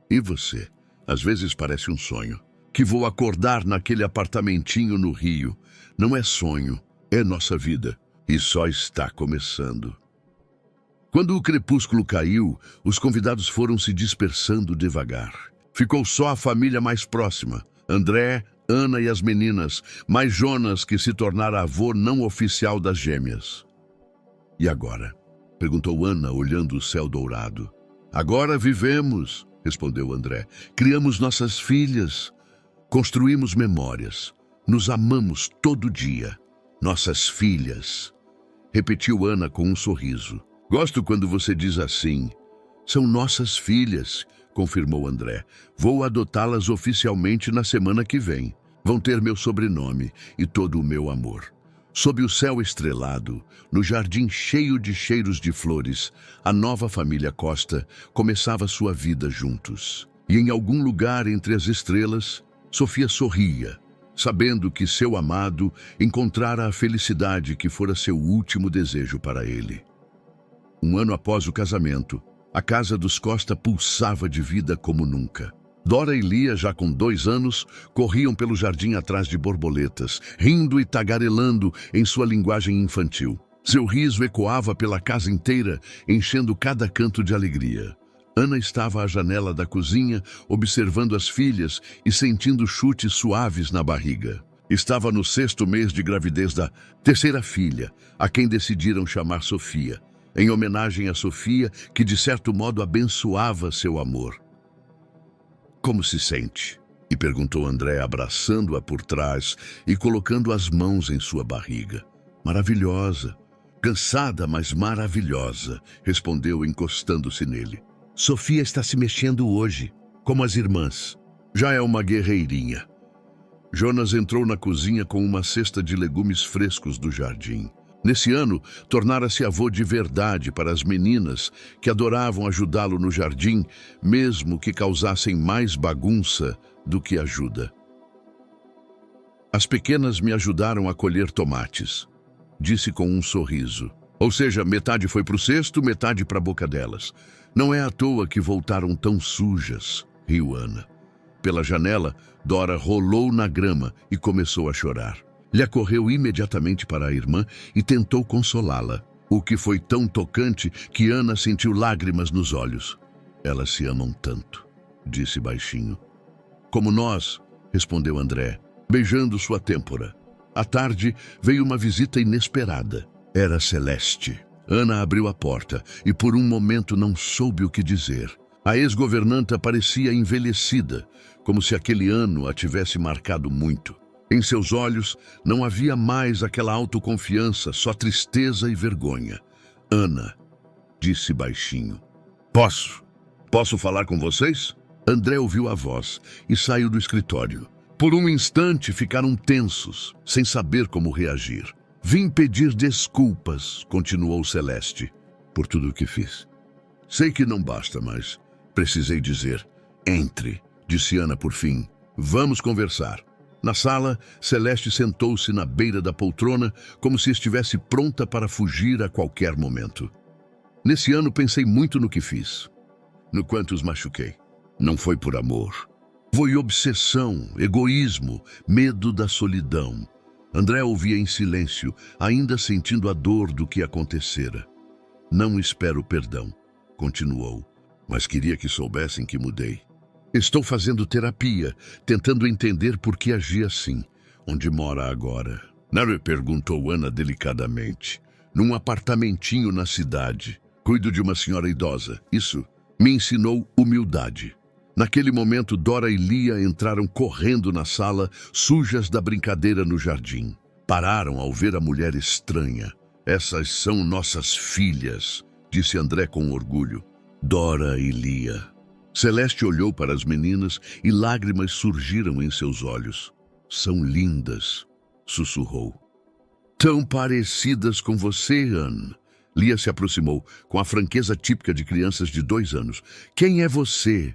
[SPEAKER 1] "E você? Às vezes parece um sonho. Que vou acordar naquele apartamentinho no Rio. Não é sonho, é nossa vida. E só está começando." Quando o crepúsculo caiu, os convidados foram se dispersando devagar. Ficou só a família mais próxima, André, Ana e as meninas, mais Jonas, que se tornara avô não oficial das gêmeas. "E agora?", perguntou Ana, olhando o céu dourado. "Agora vivemos", respondeu André. "Criamos nossas filhas, construímos memórias, nos amamos todo dia. Nossas filhas", repetiu Ana com um sorriso. "Gosto quando você diz assim." "São nossas filhas", confirmou André. "Vou adotá-las oficialmente na semana que vem. Vão ter meu sobrenome e todo o meu amor." Sob o céu estrelado, no jardim cheio de cheiros de flores, a nova família Costa começava sua vida juntos. E em algum lugar entre as estrelas, Sofia sorria, sabendo que seu amado encontrara a felicidade que fora seu último desejo para ele. 1 ano após o casamento, a casa dos Costa pulsava de vida como nunca. Dora e Lia, já com 2 anos, corriam pelo jardim atrás de borboletas, rindo e tagarelando em sua linguagem infantil. Seu riso ecoava pela casa inteira, enchendo cada canto de alegria. Ana estava à janela da cozinha, observando as filhas e sentindo chutes suaves na barriga. Estava no 6º mês de gravidez da terceira filha, a quem decidiram chamar Sofia, em homenagem a Sofia, que de certo modo abençoava seu amor. "Como se sente?" e perguntou André, abraçando-a por trás e colocando as mãos em sua barriga. "Maravilhosa. Cansada, mas maravilhosa", respondeu, encostando-se nele. "Sofia está se mexendo hoje, como as irmãs. Já é uma guerreirinha." Jonas entrou na cozinha com uma cesta de legumes frescos do jardim. Nesse ano, tornara-se avô de verdade para as meninas que adoravam ajudá-lo no jardim, mesmo que causassem mais bagunça do que ajuda. "As pequenas me ajudaram a colher tomates", disse com um sorriso. "Ou seja, metade foi para o cesto, metade para a boca delas. Não é à toa que voltaram tão sujas", riu Ana. Pela janela, Dora rolou na grama e começou a chorar. Lhe correu imediatamente para a irmã e tentou consolá-la, o que foi tão tocante que Ana sentiu lágrimas nos olhos. "Elas se amam tanto", disse baixinho. "Como nós", respondeu André, beijando sua têmpora. À tarde, veio uma visita inesperada. Era Celeste. Ana abriu a porta e por um momento não soube o que dizer. A ex-governanta parecia envelhecida, como se aquele ano a tivesse marcado muito. Em seus olhos não havia mais aquela autoconfiança, só tristeza e vergonha. "Ana", disse baixinho. Posso falar com vocês?" André ouviu a voz e saiu do escritório. Por um instante ficaram tensos, sem saber como reagir. "Vim pedir desculpas", continuou Celeste, "por tudo o que fiz. Sei que não basta, mas precisei dizer. Entre", disse Ana por fim. "Vamos conversar." Na sala, Celeste sentou-se na beira da poltrona, como se estivesse pronta para fugir a qualquer momento. "Nesse ano pensei muito no que fiz, no quanto os machuquei. Não foi por amor. Foi obsessão, egoísmo, medo da solidão." André ouvia em silêncio, ainda sentindo a dor do que acontecera. "Não espero perdão", continuou, "mas queria que soubessem que mudei. Estou fazendo terapia, tentando entender por que agi assim. Onde mora agora?" "Não", perguntou Ana delicadamente. "Num apartamentinho na cidade. Cuido de uma senhora idosa. Isso me ensinou humildade." Naquele momento, Dora e Lia entraram correndo na sala, sujas da brincadeira no jardim. Pararam ao ver a mulher estranha. "Essas são nossas filhas", disse André com orgulho. "Dora e Lia." Celeste olhou para as meninas e lágrimas surgiram em seus olhos. "São lindas", sussurrou. "Tão parecidas com você, Anne." Lia se aproximou, com a franqueza típica de crianças de 2 anos. "Quem é você?"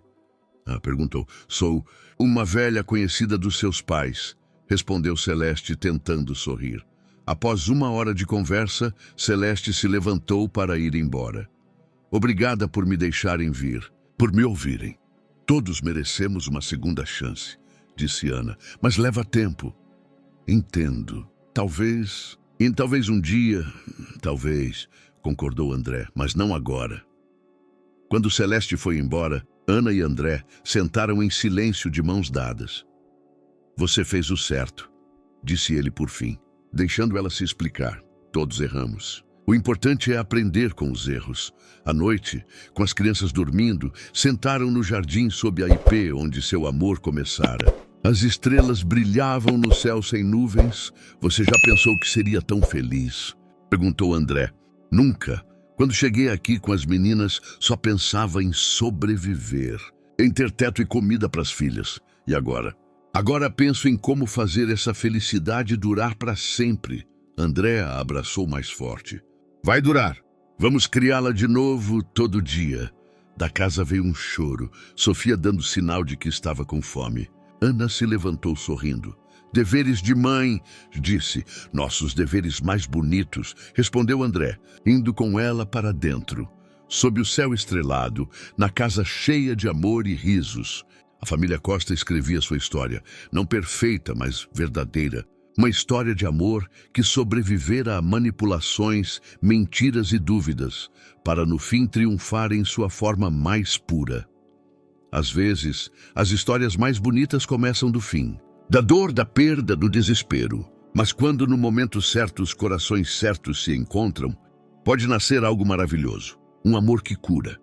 [SPEAKER 1] Perguntou. "Sou uma velha conhecida dos seus pais", respondeu Celeste, tentando sorrir. Após 1 hora de conversa, Celeste se levantou para ir embora. "Obrigada por me deixarem vir, por me ouvirem. Todos merecemos uma segunda chance", disse Ana, "mas leva tempo." "Entendo. Talvez um dia, talvez", concordou André, "mas não agora." Quando Celeste foi embora, Ana e André sentaram em silêncio de mãos dadas. "Você fez o certo", disse ele por fim, deixando ela se explicar. "Todos erramos. O importante é aprender com os erros." À noite, com as crianças dormindo, sentaram no jardim sob a ipê onde seu amor começara. As estrelas brilhavam no céu sem nuvens. "Você já pensou que seria tão feliz?" perguntou André. "Nunca. Quando cheguei aqui com as meninas, só pensava em sobreviver, em ter teto e comida para as filhas. E agora? Agora penso em como fazer essa felicidade durar para sempre." André a abraçou mais forte. "Vai durar. Vamos criá-la de novo todo dia." Da casa veio um choro, Sofia dando sinal de que estava com fome. Ana se levantou sorrindo. "Deveres de mãe", disse. "Nossos deveres mais bonitos", respondeu André, indo com ela para dentro. Sob o céu estrelado, na casa cheia de amor e risos, a família Costa escrevia sua história, não perfeita, mas verdadeira. Uma história de amor que sobrevivera a manipulações, mentiras e dúvidas, para no fim triunfar em sua forma mais pura. Às vezes, as histórias mais bonitas começam do fim, da dor, da perda, do desespero. Mas quando no momento certo os corações certos se encontram, pode nascer algo maravilhoso. Um amor que cura,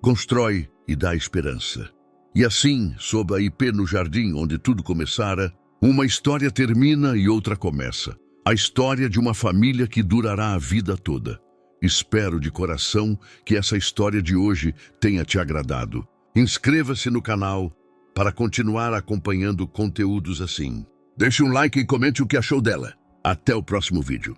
[SPEAKER 1] constrói e dá esperança. E assim, sob a ipê no jardim onde tudo começara, uma história termina e outra começa. A história de uma família que durará a vida toda. Espero de coração que essa história de hoje tenha te agradado. Inscreva-se no canal para continuar acompanhando conteúdos assim. Deixe um like e comente o que achou dela. Até o próximo vídeo.